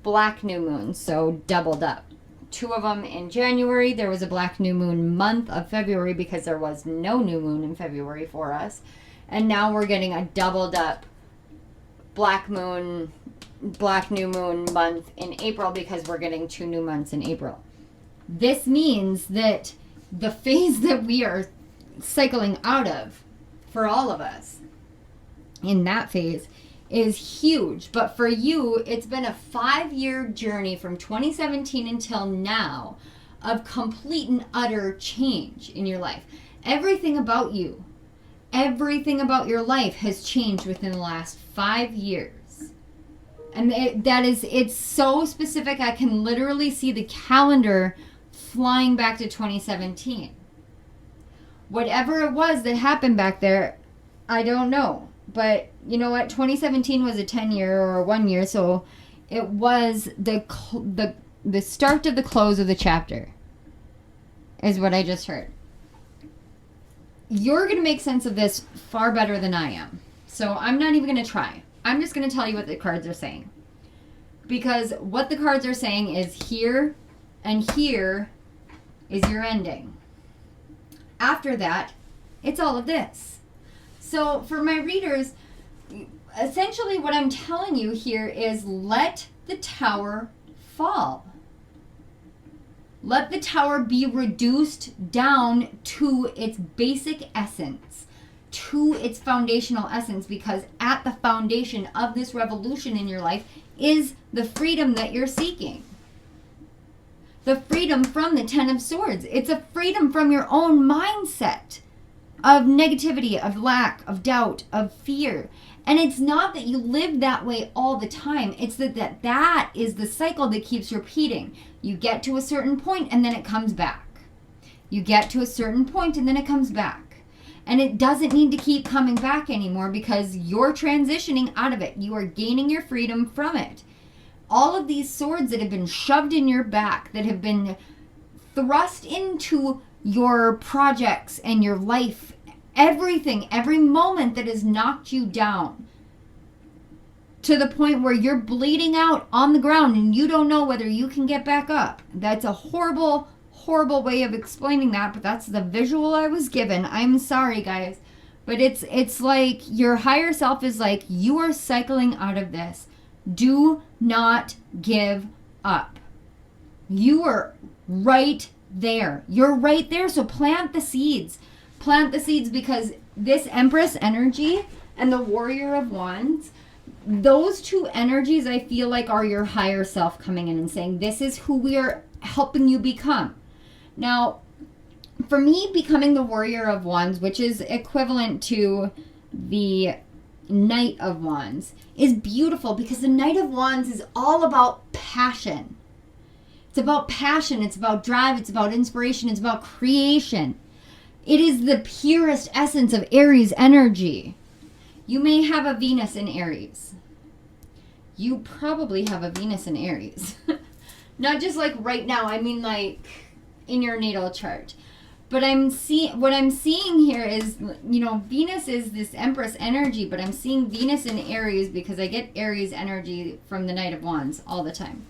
S2: black new moons, so doubled up. 2 of them in January. There was a black new moon month of February because there was no new moon in February for us. And now we're getting a doubled up black new moon month in April because we're getting 2 new months in April. This means that the phase that we are cycling out of for all of us in that phase is huge. But for you, it's been a 5-year journey from 2017 until now of complete and utter change in your life. Everything about you, everything about your life has changed within the last 5 years. And it's so specific. I can literally see the calendar flying back to 2017. Whatever it was that happened back there, I don't know. But you know what? 2017 was a 10-year or a 1 year, so it was the start of the close of the chapter, is what I just heard. You're going to make sense of this far better than I am. So I'm not even going to try. I'm just going to tell you what the cards are saying. Because what the cards are saying is here and here is your ending. After that, it's all of this. So for my readers, essentially what I'm telling you here is let the tower fall. Let the tower be reduced down to its basic essence, to its foundational essence, because at the foundation of this revolution in your life is the freedom that you're seeking. The freedom from the 10 of Swords. It's a freedom from your own mindset of negativity, of lack, of doubt, of fear. And it's not that you live that way all the time. It's that is the cycle that keeps repeating. You get to a certain point and then it comes back. You get to a certain point and then it comes back. And it doesn't need to keep coming back anymore because you're transitioning out of it. You are gaining your freedom from it. All of these swords that have been shoved in your back, that have been thrust into your projects and your life, everything, every moment that has knocked you down to the point where you're bleeding out on the ground and you don't know whether you can get back up. That's a horrible, horrible way of explaining that, but that's the visual I was given. I'm sorry, guys. But it's like your higher self is like, you are cycling out of this. Do not give up. You are right there. You're right there. So plant the seeds. Plant the seeds, because this Empress energy and the Warrior of Wands, those two energies I feel like are your higher self coming in and saying, this is who we are helping you become. Now, for me, becoming the Warrior of Wands, which is equivalent to the Knight of Wands, is beautiful because the Knight of Wands is all about passion. It's about passion. It's about drive. It's about inspiration. It's about creation. It is the purest essence of Aries energy. You may have a Venus in Aries. You probably have a Venus in Aries. Not just like right now. I mean like in your natal chart. But what I'm seeing here is, you know, Venus is this Empress energy, but I'm seeing Venus in Aries because I get Aries energy from the Knight of Wands all the time.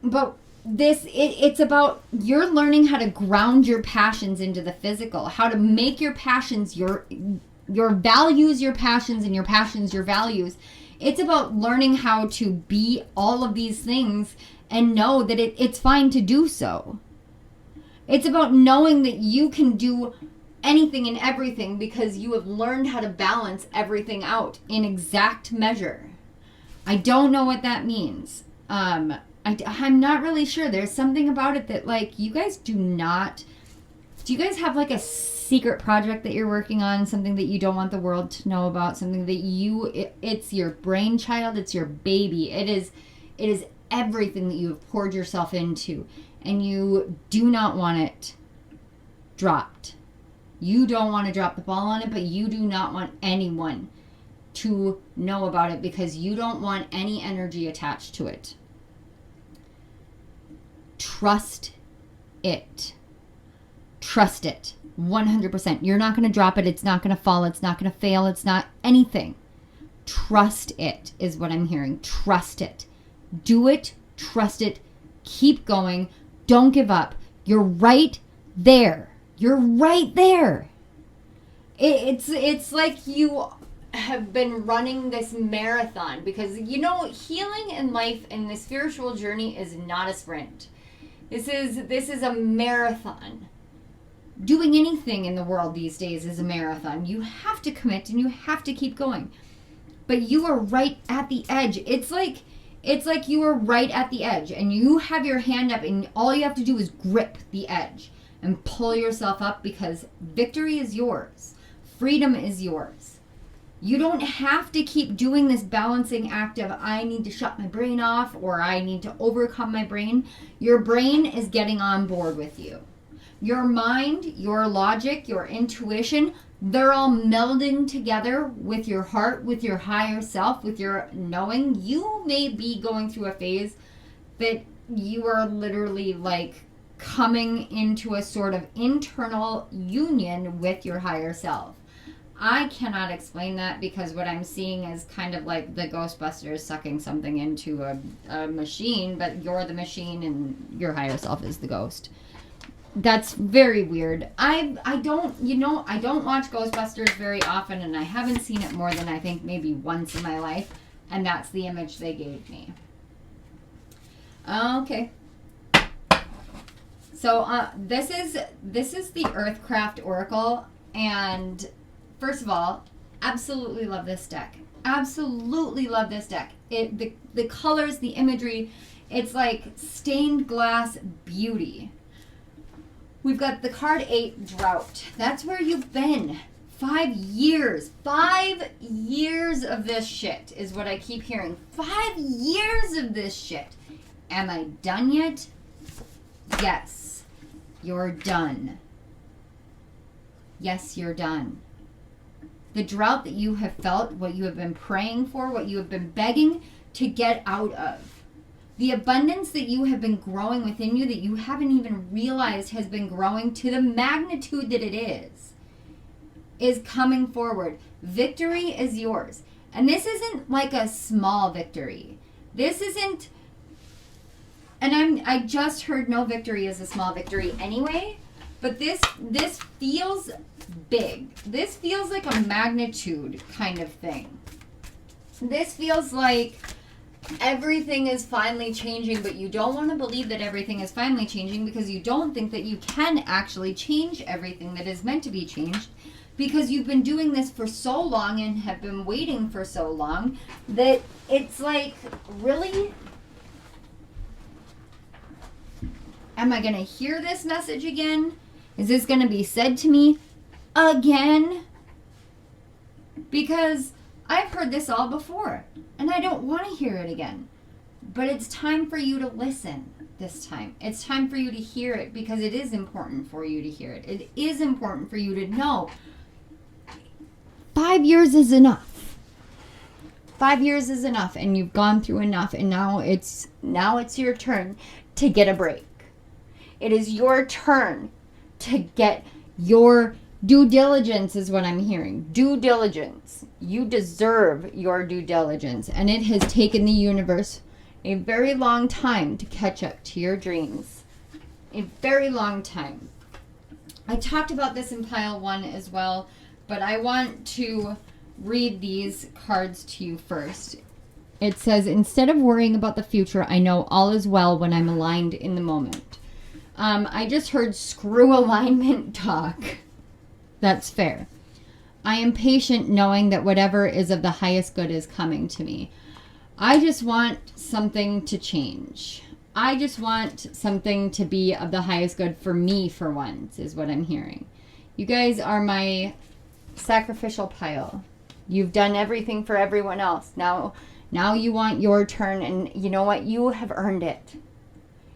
S2: But it's about you're learning how to ground your passions into the physical, how to make your passions your values, your passions, and your passions your values. It's about learning how to be all of these things and know that it's fine to do so. It's about knowing that you can do anything and everything because you have learned how to balance everything out in exact measure. I don't know what that means. I'm not really sure. There's something about it that, like, you guys do you guys have like a secret project that you're working on, something that you don't want the world to know about, something that it's your brainchild, it's your baby. It is everything that you have poured yourself into, and you do not want it dropped. You don't want to drop the ball on it, but you do not want anyone to know about it because you don't want any energy attached to it. Trust it. Trust it. 100%. You're not going to drop it. It's not going to fall. It's not going to fail. It's not anything. Trust it is what I'm hearing. Trust it. Do it. Trust it. Keep going. Don't give up. You're right there. You're right there. It's like you have been running this marathon, because healing in life and the spiritual journey is not a sprint. This is a marathon. Doing anything in the world these days is a marathon. You have to commit and you have to keep going. But you are right at the edge. It's like you are right at the edge and you have your hand up and all you have to do is grip the edge and pull yourself up, because victory is yours. Freedom is yours. You don't have to keep doing this balancing act of I need to shut my brain off or I need to overcome my brain. Your brain is getting on board with you. Your mind, your logic, your intuition, they're all melding together with your heart, with your higher self, with your knowing. You may be going through a phase that you are literally like coming into a sort of internal union with your higher self. I cannot explain that, because what I'm seeing is kind of like the Ghostbusters sucking something into a machine, but you're the machine and your higher self is the ghost. That's very weird. I don't watch Ghostbusters very often, and I haven't seen it more than I think maybe once in my life, and that's the image they gave me. Okay. So this is the Earthcraft Oracle, and first of all, absolutely love this deck. Absolutely love this deck. The colors, the imagery, it's like stained glass beauty. We've got the card 8, Drought. That's where you've been. 5 years. 5 years of this shit is what I keep hearing. 5 years of this shit. Am I done yet? Yes. You're done. Yes, you're done. The drought that you have felt, what you have been praying for, what you have been begging to get out of. The abundance that you have been growing within you that you haven't even realized has been growing to the magnitude that it is coming forward. Victory is yours. And this isn't like a small victory. This isn't, and I just heard no victory is a small victory anyway, but this feels big. This feels like a magnitude kind of thing. This feels like everything is finally changing, but you don't want to believe that everything is finally changing, because you don't think that you can actually change everything that is meant to be changed, because you've been doing this for so long and have been waiting for so long that it's like, really? Am I going to hear this message again? Is this going to be said to me again? Because I've heard this all before, and I don't want to hear it again. But it's time for you to listen this time. It's time for you to hear it, because it is important for you to hear it. It is important for you to know 5 years is enough. 5 years is enough, and you've gone through enough, and now it's your turn to get a break. It is your turn to get your due diligence, is what I'm hearing. Due diligence. You deserve your due diligence. And it has taken the universe a very long time to catch up to your dreams. A very long time. I talked about this in pile 1 as well, but I want to read these cards to you first. It says, instead of worrying about the future, I know all is well when I'm aligned in the moment. I just heard screw alignment talk. That's fair. I am patient knowing that whatever is of the highest good is coming to me. I just want something to change. I just want something to be of the highest good for me for once, is what I'm hearing. You guys are my sacrificial pile. You've done everything for everyone else. Now you want your turn, and you know what? You have earned it.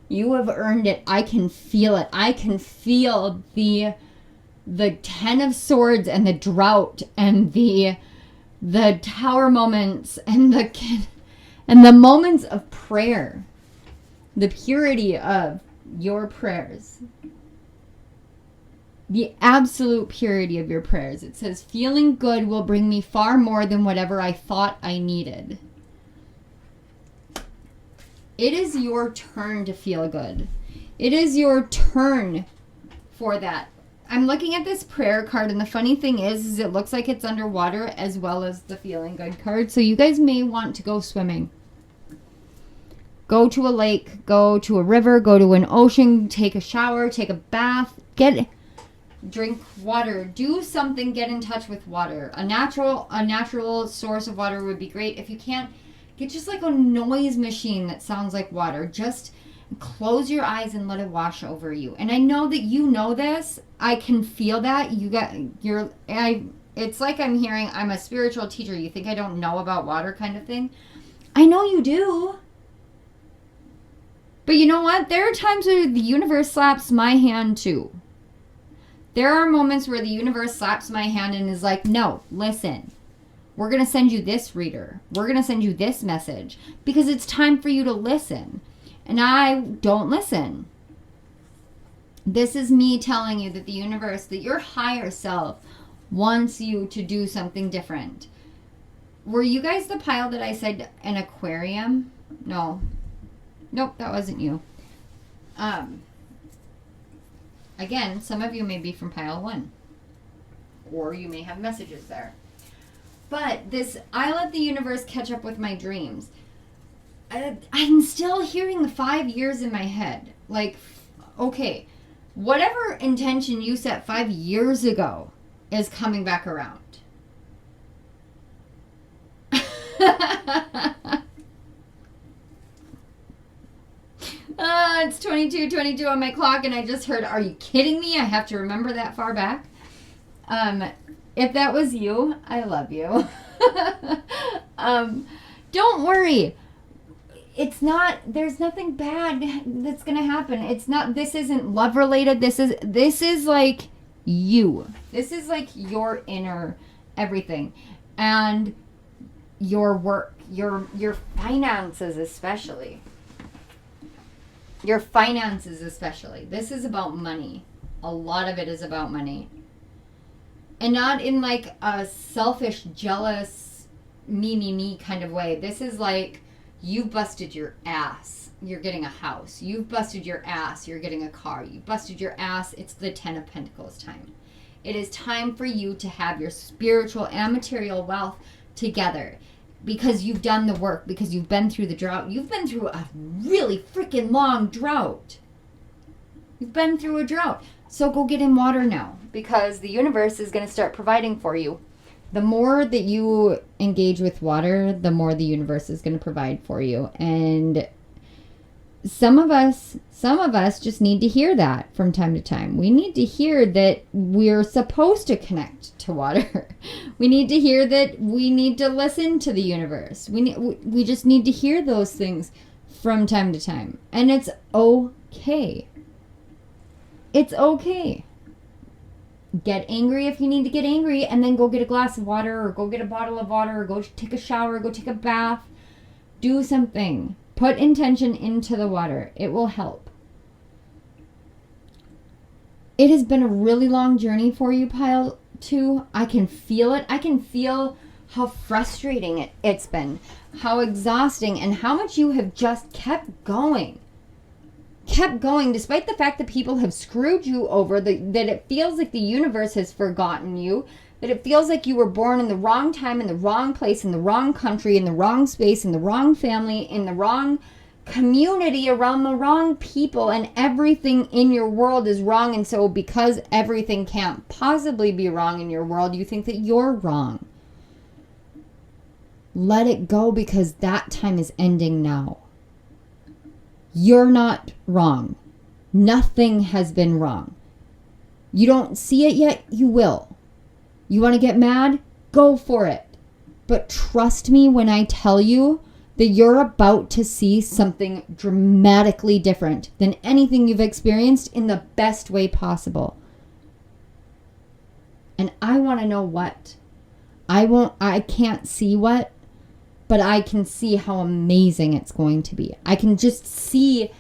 S2: You have earned it. I can feel it. I can feel the 10 of Swords and the drought and the tower moments and the moments of prayer. The purity of your prayers. The absolute purity of your prayers. It says, feeling good will bring me far more than whatever I thought I needed. It is your turn to feel good. It is your turn for that. I'm looking at this prayer card, and the funny thing is it looks like it's underwater as well as the feeling good card. So you guys may want to go swimming. Go to a lake, go to a river, go to an ocean, take a shower, take a bath, drink water, do something, get in touch with water. A natural source of water would be great. If you can't, get just like a noise machine that sounds like water. Just close your eyes and let it wash over you. And I know that you know this. I can feel that. It's like I'm hearing I'm a spiritual teacher. You think I don't know about water kind of thing? I know you do. But you know what? There are times where the universe slaps my hand too. There are moments where the universe slaps my hand and is like, no, listen. We're going to send you this reader. We're going to send you this message. Because it's time for you to listen. And I don't listen. This is me telling you that the universe, that your higher self wants you to do something different. Were you guys the pile that I said an aquarium? No. Nope, that wasn't you. Again, some of you may be from pile 1. Or you may have messages there. But this, I let the universe catch up with my dreams. I'm still hearing the 5 years in my head. Like, okay, whatever intention you set 5 years ago is coming back around. It's 22:22 on my clock, and I just heard, are you kidding me? I have to remember that far back. If that was you, I love you. Don't worry. It's not, there's nothing bad that's going to happen. It's not, this isn't love related. This is like you. This is like your inner everything. And your work, your finances especially. Your finances especially. This is about money. A lot of it is about money. And not in like a selfish, jealous, me kind of way. This is like, you've busted your ass, you're getting a house. You've busted your ass, you're getting a car. You busted your ass, it's the 10 of Pentacles time. It is time for you to have your spiritual and material wealth together. Because you've done the work, because you've been through the drought. You've been through a really freaking long drought. You've been through a drought. So go get in water now, because the universe is going to start providing for you. The more that you engage with water, the more the universe is going to provide for you. And some of us just need to hear that from time to time. We need to hear that we're supposed to connect to water. We need to hear that we need to listen to the universe. We just need to hear those things from time to time. And it's okay. It's okay. Get angry if you need to get angry, and then go get a glass of water, or go get a bottle of water, or go take a shower, or go take a bath. Do something. Put intention into the water. It will help. It has been a really long journey for you, Pile 2. I can feel it. I can feel how frustrating it's been, how exhausting, and how much you have just kept going. Kept going despite the fact that people have screwed you over, that it feels like the universe has forgotten you, that it feels like you were born in the wrong time, in the wrong place, in the wrong country, in the wrong space, in the wrong family, in the wrong community, around the wrong people, and everything in your world is wrong. And so because everything can't possibly be wrong in your world, you think that you're wrong. Let it go, because that time is ending now. You're not wrong. Nothing has been wrong. You don't see it yet, you will. You want to get mad? Go for it. But trust me when I tell you that you're about to see something dramatically different than anything you've experienced, in the best way possible. And I want to know what. I can't see what, but I can see how amazing it's going to be. I can just see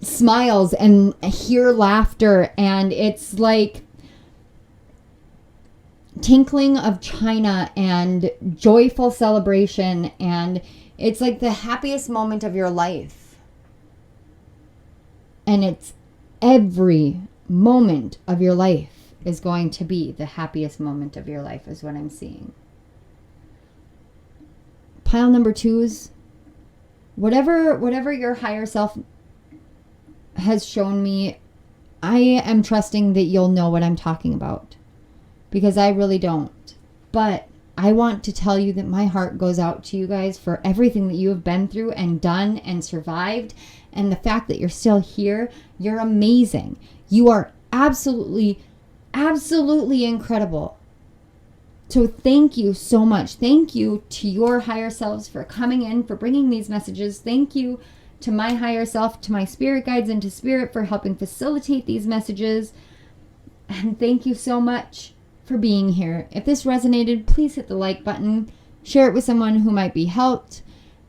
S2: smiles and hear laughter, and it's like tinkling of china and joyful celebration, and it's like the happiest moment of your life. And it's every moment of your life is going to be the happiest moment of your life, is what I'm seeing. Pile number 2 is whatever your higher self has shown me, I am trusting that you'll know what I'm talking about, because I really don't. But I want to tell you that my heart goes out to you guys for everything that you have been through and done and survived. And the fact that you're still here, you're amazing. You are absolutely, absolutely incredible. So thank you so much. Thank you to your higher selves for coming in, for bringing these messages. Thank you to my higher self, to my spirit guides, and to spirit for helping facilitate these messages. And thank you so much for being here. If this resonated, please hit the like button. Share it with someone who might be helped.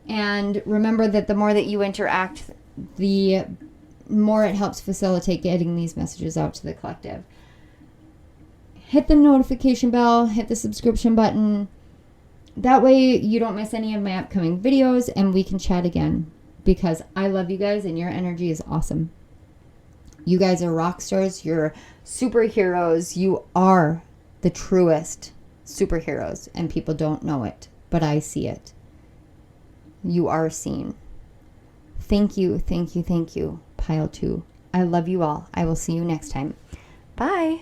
S2: And remember that the more that you interact, the more it helps facilitate getting these messages out to the collective. Hit the notification bell, hit the subscription button. That way you don't miss any of my upcoming videos, and we can chat again, because I love you guys and your energy is awesome. You guys are rock stars. You're superheroes. You are the truest superheroes, and people don't know it, but I see it. You are seen. Thank you, thank you, thank you, Pile 2. I love you all. I will see you next time. Bye.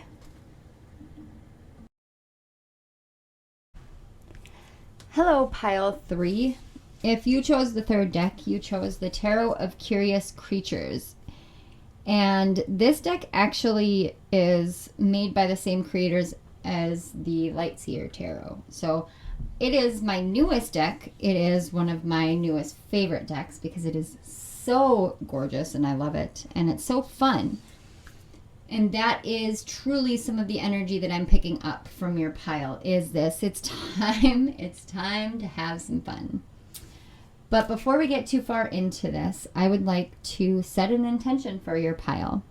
S2: Hello, Pile 3. If you chose the 3rd deck, you chose the Tarot of Curious Creatures. And this deck actually is made by the same creators as the Lightseer Tarot. So it is my newest deck. It is one of my newest favorite decks because it is so gorgeous and I love it. And it's so fun. And that is truly some of the energy that I'm picking up from your pile is this. It's time to have some fun. But before we get too far into this, I would like to set an intention for your pile.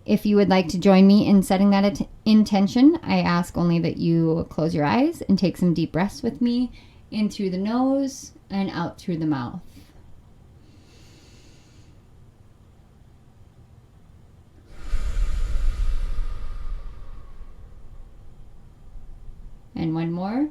S2: If you would like to join me in setting that intention, I ask only that you close your eyes and take some deep breaths with me in through the nose and out through the mouth. And one more.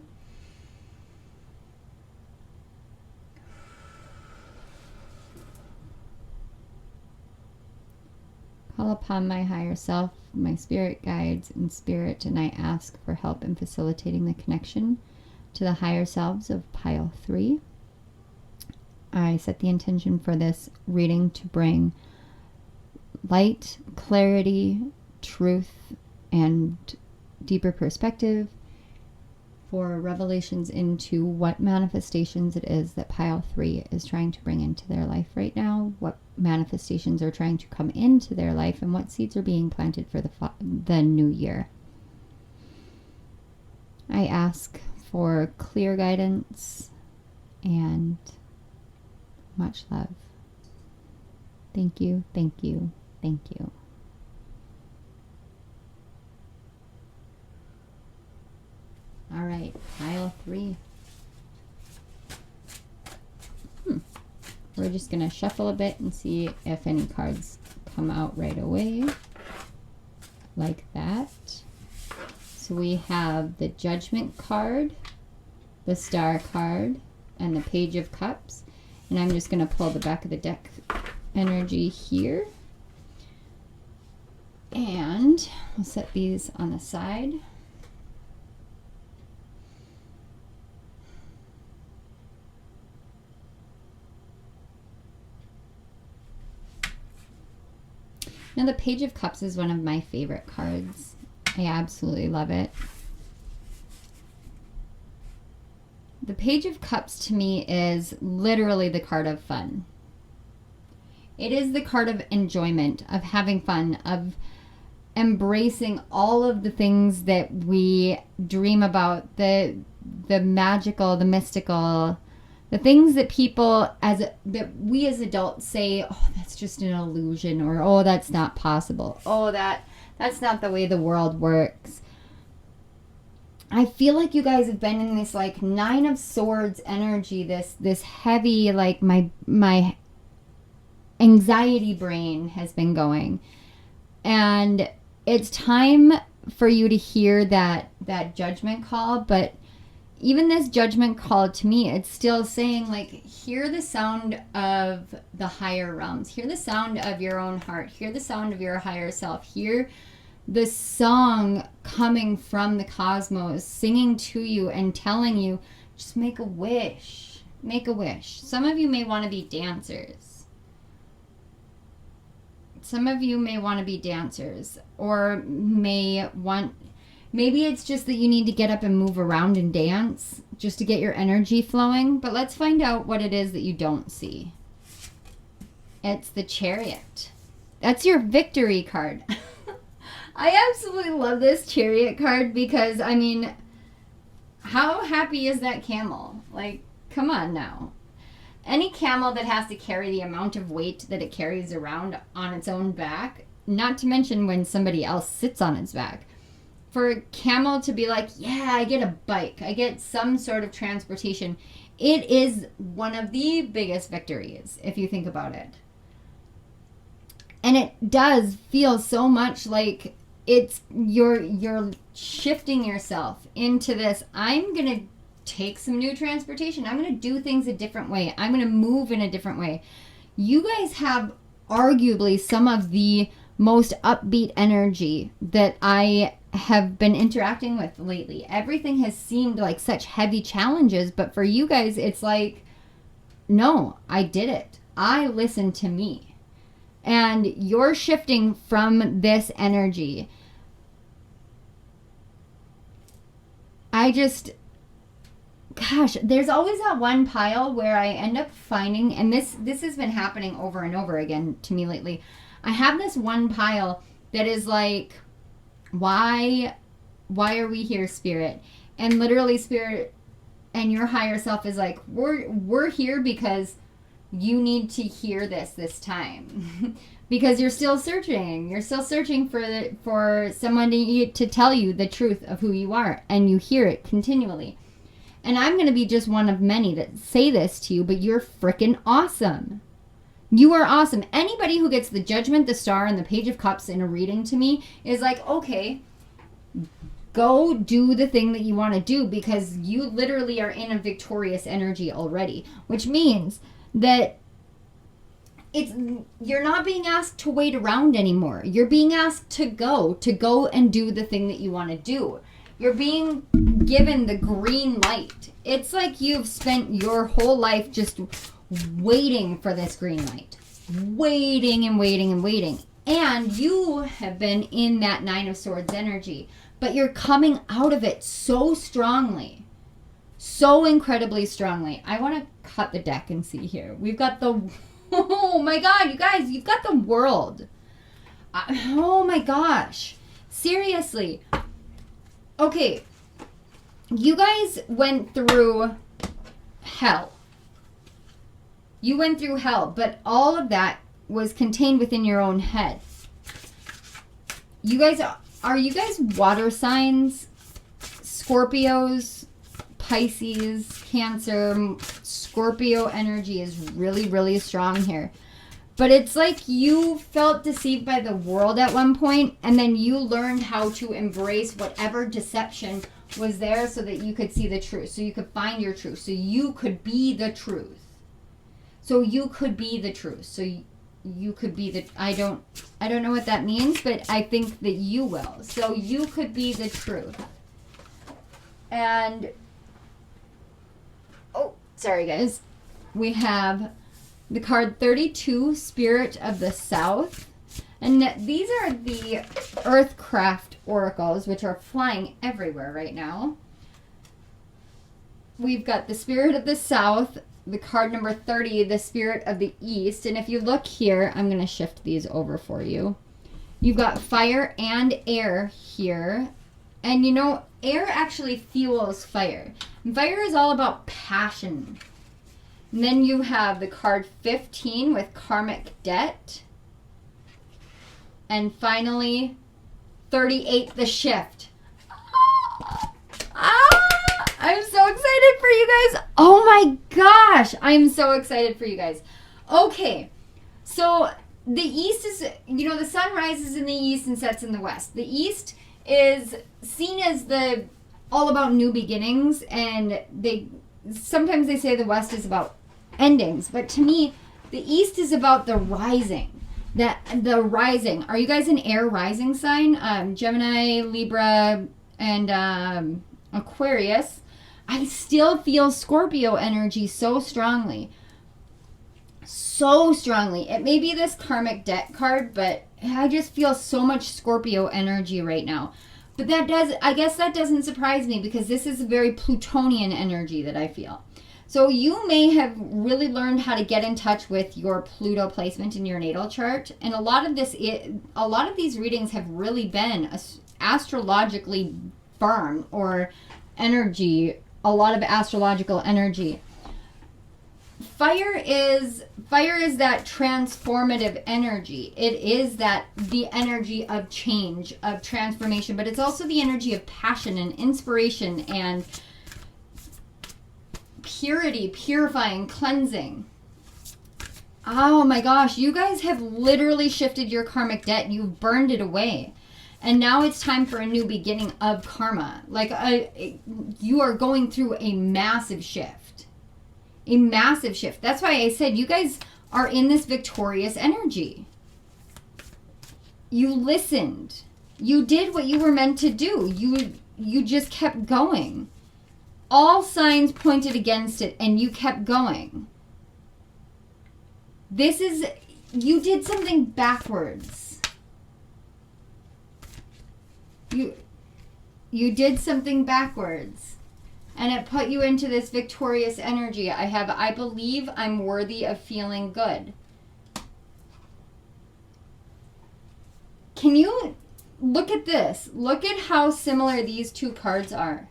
S2: Call upon my higher self, my spirit guides and spirit, and I ask for help in facilitating the connection to the higher selves of Pile 3. I set the intention for this reading to bring light, clarity, truth, and deeper perspective for revelations into what manifestations it is that Pile 3 is trying to bring into their life right now, what manifestations are trying to come into their life, and what seeds are being planted for the new year. I ask for clear guidance and much love. Thank you, thank you, thank you. All right, Pile 3. We're just going to shuffle a bit and see if any cards come out right away. Like that. So we have the Judgment card, the Star card, and the Page of Cups. And I'm just going to pull the back of the deck energy here. And we'll set these on the side. Now, the Page of Cups is one of my favorite cards. I absolutely love it. The Page of Cups to me is literally the card of fun. It is the card of enjoyment, of having fun, of embracing all of the things that we dream about, the magical, the mystical, the things that that we as adults say, oh, that's just an illusion, or oh, that's not possible. Oh, that's not the way the world works. I feel like you guys have been in this like Nine of Swords energy, this heavy, like my anxiety brain has been going. And it's time for you to hear that judgment call. But even this judgment call, to me, it's still saying, like, hear the sound of the higher realms. Hear the sound of your own heart. Hear the sound of your higher self. Hear the song coming from the cosmos, singing to you and telling you, just make a wish. Make a wish. Some of you may want to be dancers. Some of you may want to be dancers, or maybe it's just that you need to get up and move around and dance just to get your energy flowing. But let's find out what it is that you don't see. It's the Chariot. That's your victory card. I absolutely love this Chariot card because, I mean, how happy is that camel? Like, come on now. Any camel that has to carry the amount of weight that it carries around on its own back, not to mention when somebody else sits on its back, for a camel to be like, yeah, I get a bike, I get some sort of transportation, it is one of the biggest victories, if you think about it. And it does feel so much like it's you're shifting yourself into this, I'm going to take some new transportation. I'm going to do things a different way. I'm going to move in a different way. You guys have arguably some of the most upbeat energy that I have been interacting with lately. Everything has seemed like such heavy challenges, but for you guys, it's like, no, I did it. I listened to me. And you're shifting from this energy. Gosh, there's always that one pile where I end up finding, and this has been happening over and over again to me lately. I have this one pile that is like, why are we here, Spirit? And literally, Spirit and your higher self is like, we're here because you need to hear this time. Because you're still searching. You're still searching for someone to tell you the truth of who you are, and you hear it continually. And I'm going to be just one of many that say this to you, but you're freaking awesome. You are awesome. Anybody who gets the Judgment, the Star, and the Page of Cups in a reading to me is like, okay, go do the thing that you want to do, because you literally are in a victorious energy already, which means that you're not being asked to wait around anymore. You're being asked to go and do the thing that you want to do. You're being given the green light. It's like you've spent your whole life just waiting for this green light. Waiting and waiting and waiting. And you have been in that Nine of Swords energy. But you're coming out of it so strongly. So incredibly strongly. I want to cut the deck and see here. We've got the... Oh my God, you guys, you've got the World. Oh my gosh. Seriously. Okay, you guys went through hell. You went through hell, but all of that was contained within your own head. Are you guys water signs? Scorpios, Pisces, Cancer. Scorpio energy is really, really strong here. But it's like you felt deceived by the world at one point, and then you learned how to embrace whatever deception was there so that you could see the truth, so you could find your truth, so you could be the truth. So you could be the truth. So you could be the... I don't know what that means, but I think that you will. So you could be the truth. And... oh, sorry guys. We have... the card 32, Spirit of the South. And these are the Earthcraft oracles, which are flying everywhere right now. We've got the Spirit of the South, the card number 30, the Spirit of the East. And if you look here, I'm going to shift these over for you. You've got fire and air here. And you know, air actually fuels fire. And fire is all about passion. And then you have the card 15 with karmic debt. And finally, 38, the shift. I'm so excited for you guys. Oh my gosh. I'm so excited for you guys. Okay. So the east is, the sun rises in the east and sets in the west. The east is seen as all about new beginnings, and sometimes they say the west is about endings, but to me, the east is about the rising. The rising. Are you guys an air rising sign? Gemini, Libra, and Aquarius. I still feel Scorpio energy so strongly. So strongly. It may be this karmic debt card, but I just feel so much Scorpio energy right now. But I guess that doesn't surprise me, because this is a very Plutonian energy that I feel. So you may have really learned how to get in touch with your Pluto placement in your natal chart. And a lot of these readings have really been astrologically firm, or energy, a lot of astrological energy. Fire is that transformative energy. It is the energy of change, of transformation, but it's also the energy of passion and inspiration and purity, purifying, cleansing. Oh my gosh, you guys have literally shifted your karmic debt. You've burned it away. And now it's time for a new beginning of karma. You are going through a massive shift. A massive shift. That's why I said you guys are in this victorious energy. You listened. You did what you were meant to do. You just kept going. All signs pointed against it, and you kept going. You did something backwards. You did something backwards. And it put you into this victorious energy. I believe I'm worthy of feeling good. Can you look at this? Look at how similar these two cards are.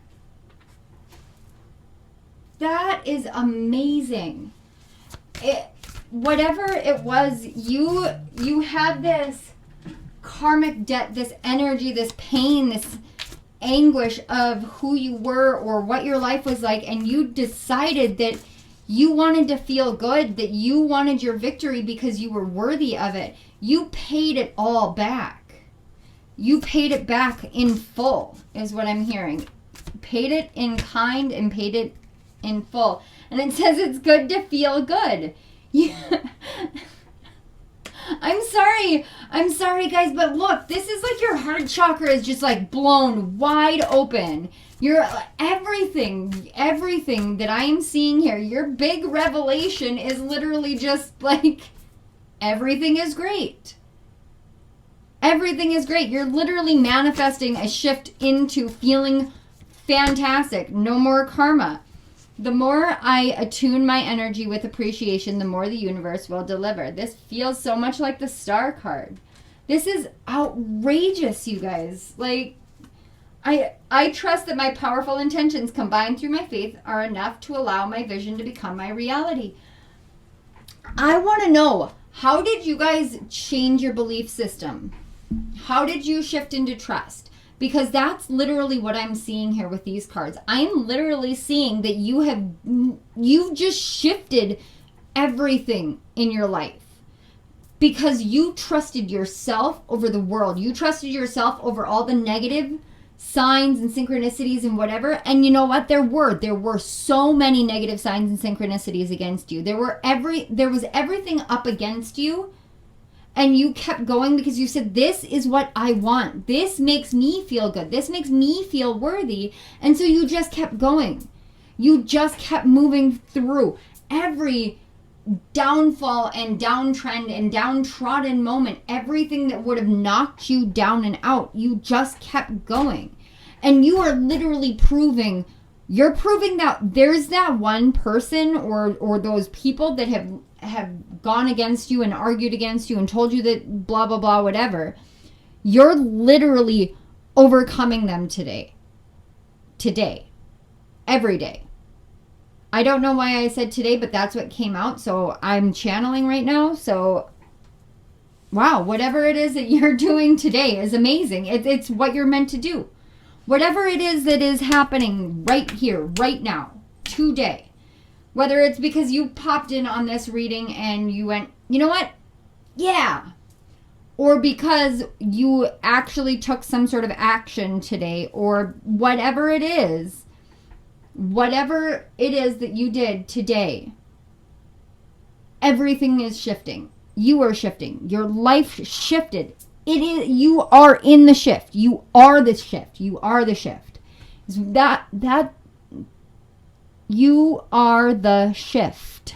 S2: That is amazing. Whatever it was, you had this karmic debt, this energy, this pain, this anguish of who you were or what your life was like, and you decided that you wanted to feel good, that you wanted your victory because you were worthy of it. You paid it all back. You paid it back in full, is what I'm hearing. Paid it in kind and paid it in full. And it says it's good to feel good. Yeah. I'm sorry guys, but look, this is like your heart chakra is just like blown wide open. Your everything that I am seeing here, your big revelation is literally just like everything is great. Everything is great. You're literally manifesting a shift into feeling fantastic. No more karma. The more I attune my energy with appreciation, the more the universe will deliver. This feels so much like the Star card. This is outrageous, you guys. Like, I trust that my powerful intentions combined through my faith are enough to allow my vision to become my reality. I want to know, how did you guys change your belief system? How did you shift into trust? Because that's literally what I'm seeing here with these cards. I'm literally seeing that you've just shifted everything in your life. Because you trusted yourself over the world. You trusted yourself over all the negative signs and synchronicities and whatever. And you know what? There were so many negative signs and synchronicities against you. There was everything up against you. And you kept going because you said, this is what I want. This makes me feel good. This makes me feel worthy. And so you just kept going. You just kept moving through every downfall and downtrend and downtrodden moment. Everything that would have knocked you down and out. You just kept going. And you are literally proving that there's that one person or those people that have gone against you and argued against you and told you that blah, blah, blah, whatever. You're literally overcoming them today. Every day. I don't know why I said today, but that's what came out. So I'm channeling right now. So, wow, whatever it is that you're doing today is amazing. It's what you're meant to do. Whatever it is that is happening right here, right now, today. Whether it's because you popped in on this reading and you went, you know what? Yeah. Or because you actually took some sort of action today, or whatever it is that you did today, everything is shifting. You are shifting. Your life shifted. You are in the shift. You are the shift. You are the shift. You are the shift.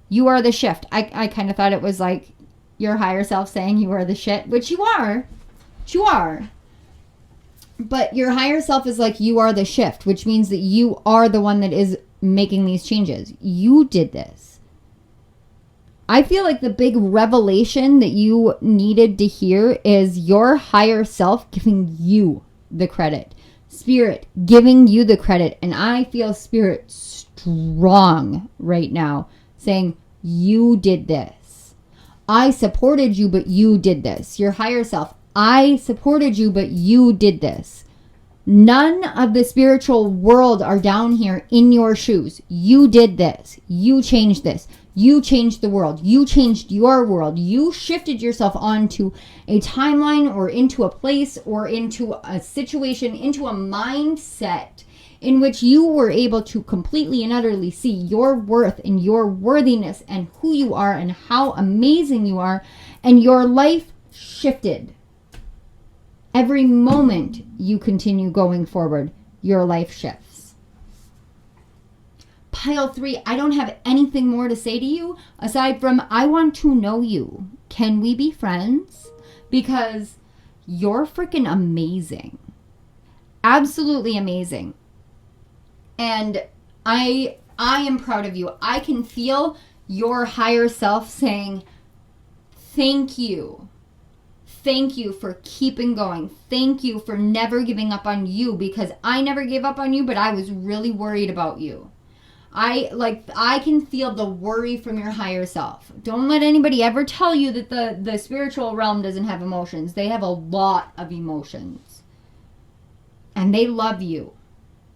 S2: You are the shift. I kind of thought it was like your higher self saying you are the shit, which you are. You are. But your higher self is like, you are the shift, which means that you are the one that is making these changes. You did this. I feel like the big revelation that you needed to hear is your higher self giving you the credit. Spirit giving you the credit. And I feel Spirit strong right now saying, you did this. I supported you, but you did this. Your higher self, I supported you, but you did this. None of the spiritual world are down here in your shoes. You did this. You changed this. You changed the world. You changed your world. You shifted yourself onto a timeline or into a place or into a situation, into a mindset in which you were able to completely and utterly see your worth and your worthiness and who you are and how amazing you are. And your life shifted. Every moment you continue going forward, your life shifts. Pile 3, I don't have anything more to say to you aside from I want to know you. Can we be friends? Because you're freaking amazing. Absolutely amazing. And I am proud of you. I can feel your higher self saying, thank you. Thank you for keeping going. Thank you for never giving up on you, because I never gave up on you, but I was really worried about you. I can feel the worry from your higher self. Don't let anybody ever tell you that the spiritual realm doesn't have emotions. They have a lot of emotions. And they love you.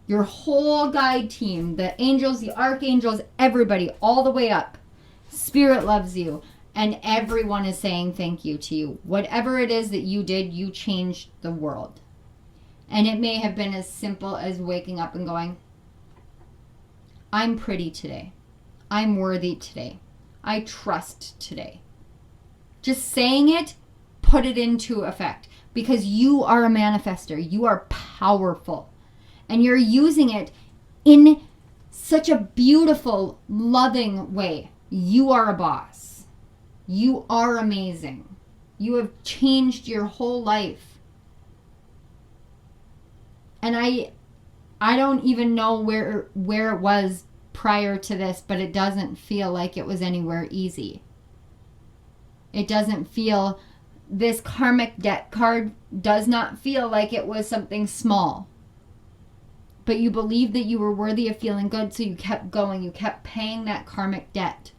S2: Your whole guide team, the angels, the archangels, everybody, all the way up. Spirit loves you. And everyone is saying thank you to you. Whatever it is that you did, you changed the world. And it may have been as simple as waking up and going, I'm pretty today. I'm worthy today. I trust today. Just saying it, put it into effect. Because you are a manifester. You are powerful. And you're using it in such a beautiful, loving way. You are a boss. You are amazing. You have changed your whole life. And I don't even know where it was prior to this, but it doesn't feel like it was anywhere easy. It doesn't feel, this karmic debt card does not feel like it was something small. But you believed that you were worthy of feeling good, so you kept going. You kept paying that karmic debt.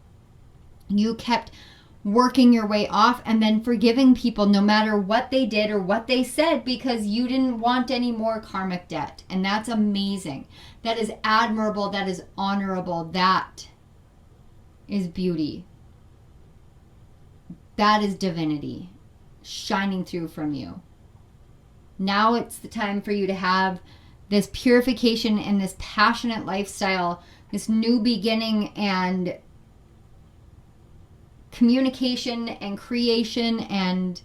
S2: You kept working your way off and then forgiving people no matter what they did or what they said, because you didn't want any more karmic debt. And that's amazing. That is admirable. That is honorable. That is beauty. That is divinity shining through from you. Now it's the time for you to have this purification and this passionate lifestyle, this new beginning and communication and creation and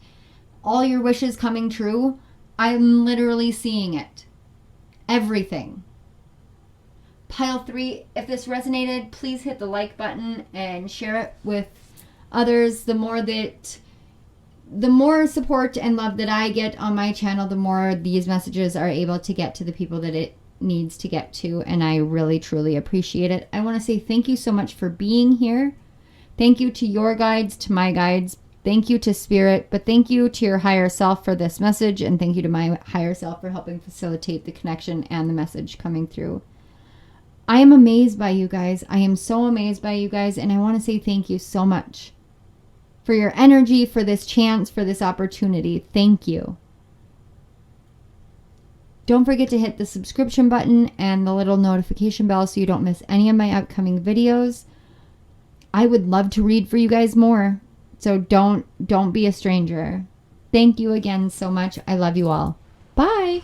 S2: all your wishes coming true. I'm literally seeing it. Everything. Pile 3, if this resonated, please hit the like button and share it with others. The more support and love that I get on my channel, the more these messages are able to get to the people that it needs to get to. And I really, truly appreciate it. I want to say thank you so much for being here. Thank you to your guides, to my guides. Thank you to Spirit, but thank you to your higher self for this message, and thank you to my higher self for helping facilitate the connection and the message coming through. I am amazed by you guys. I am so amazed by you guys, and I want to say thank you so much for your energy, for this chance, for this opportunity. Thank you. Don't forget to hit the subscription button and the little notification bell so you don't miss any of my upcoming videos. I would love to read for you guys more. So don't be a stranger. Thank you again so much. I love you all. Bye.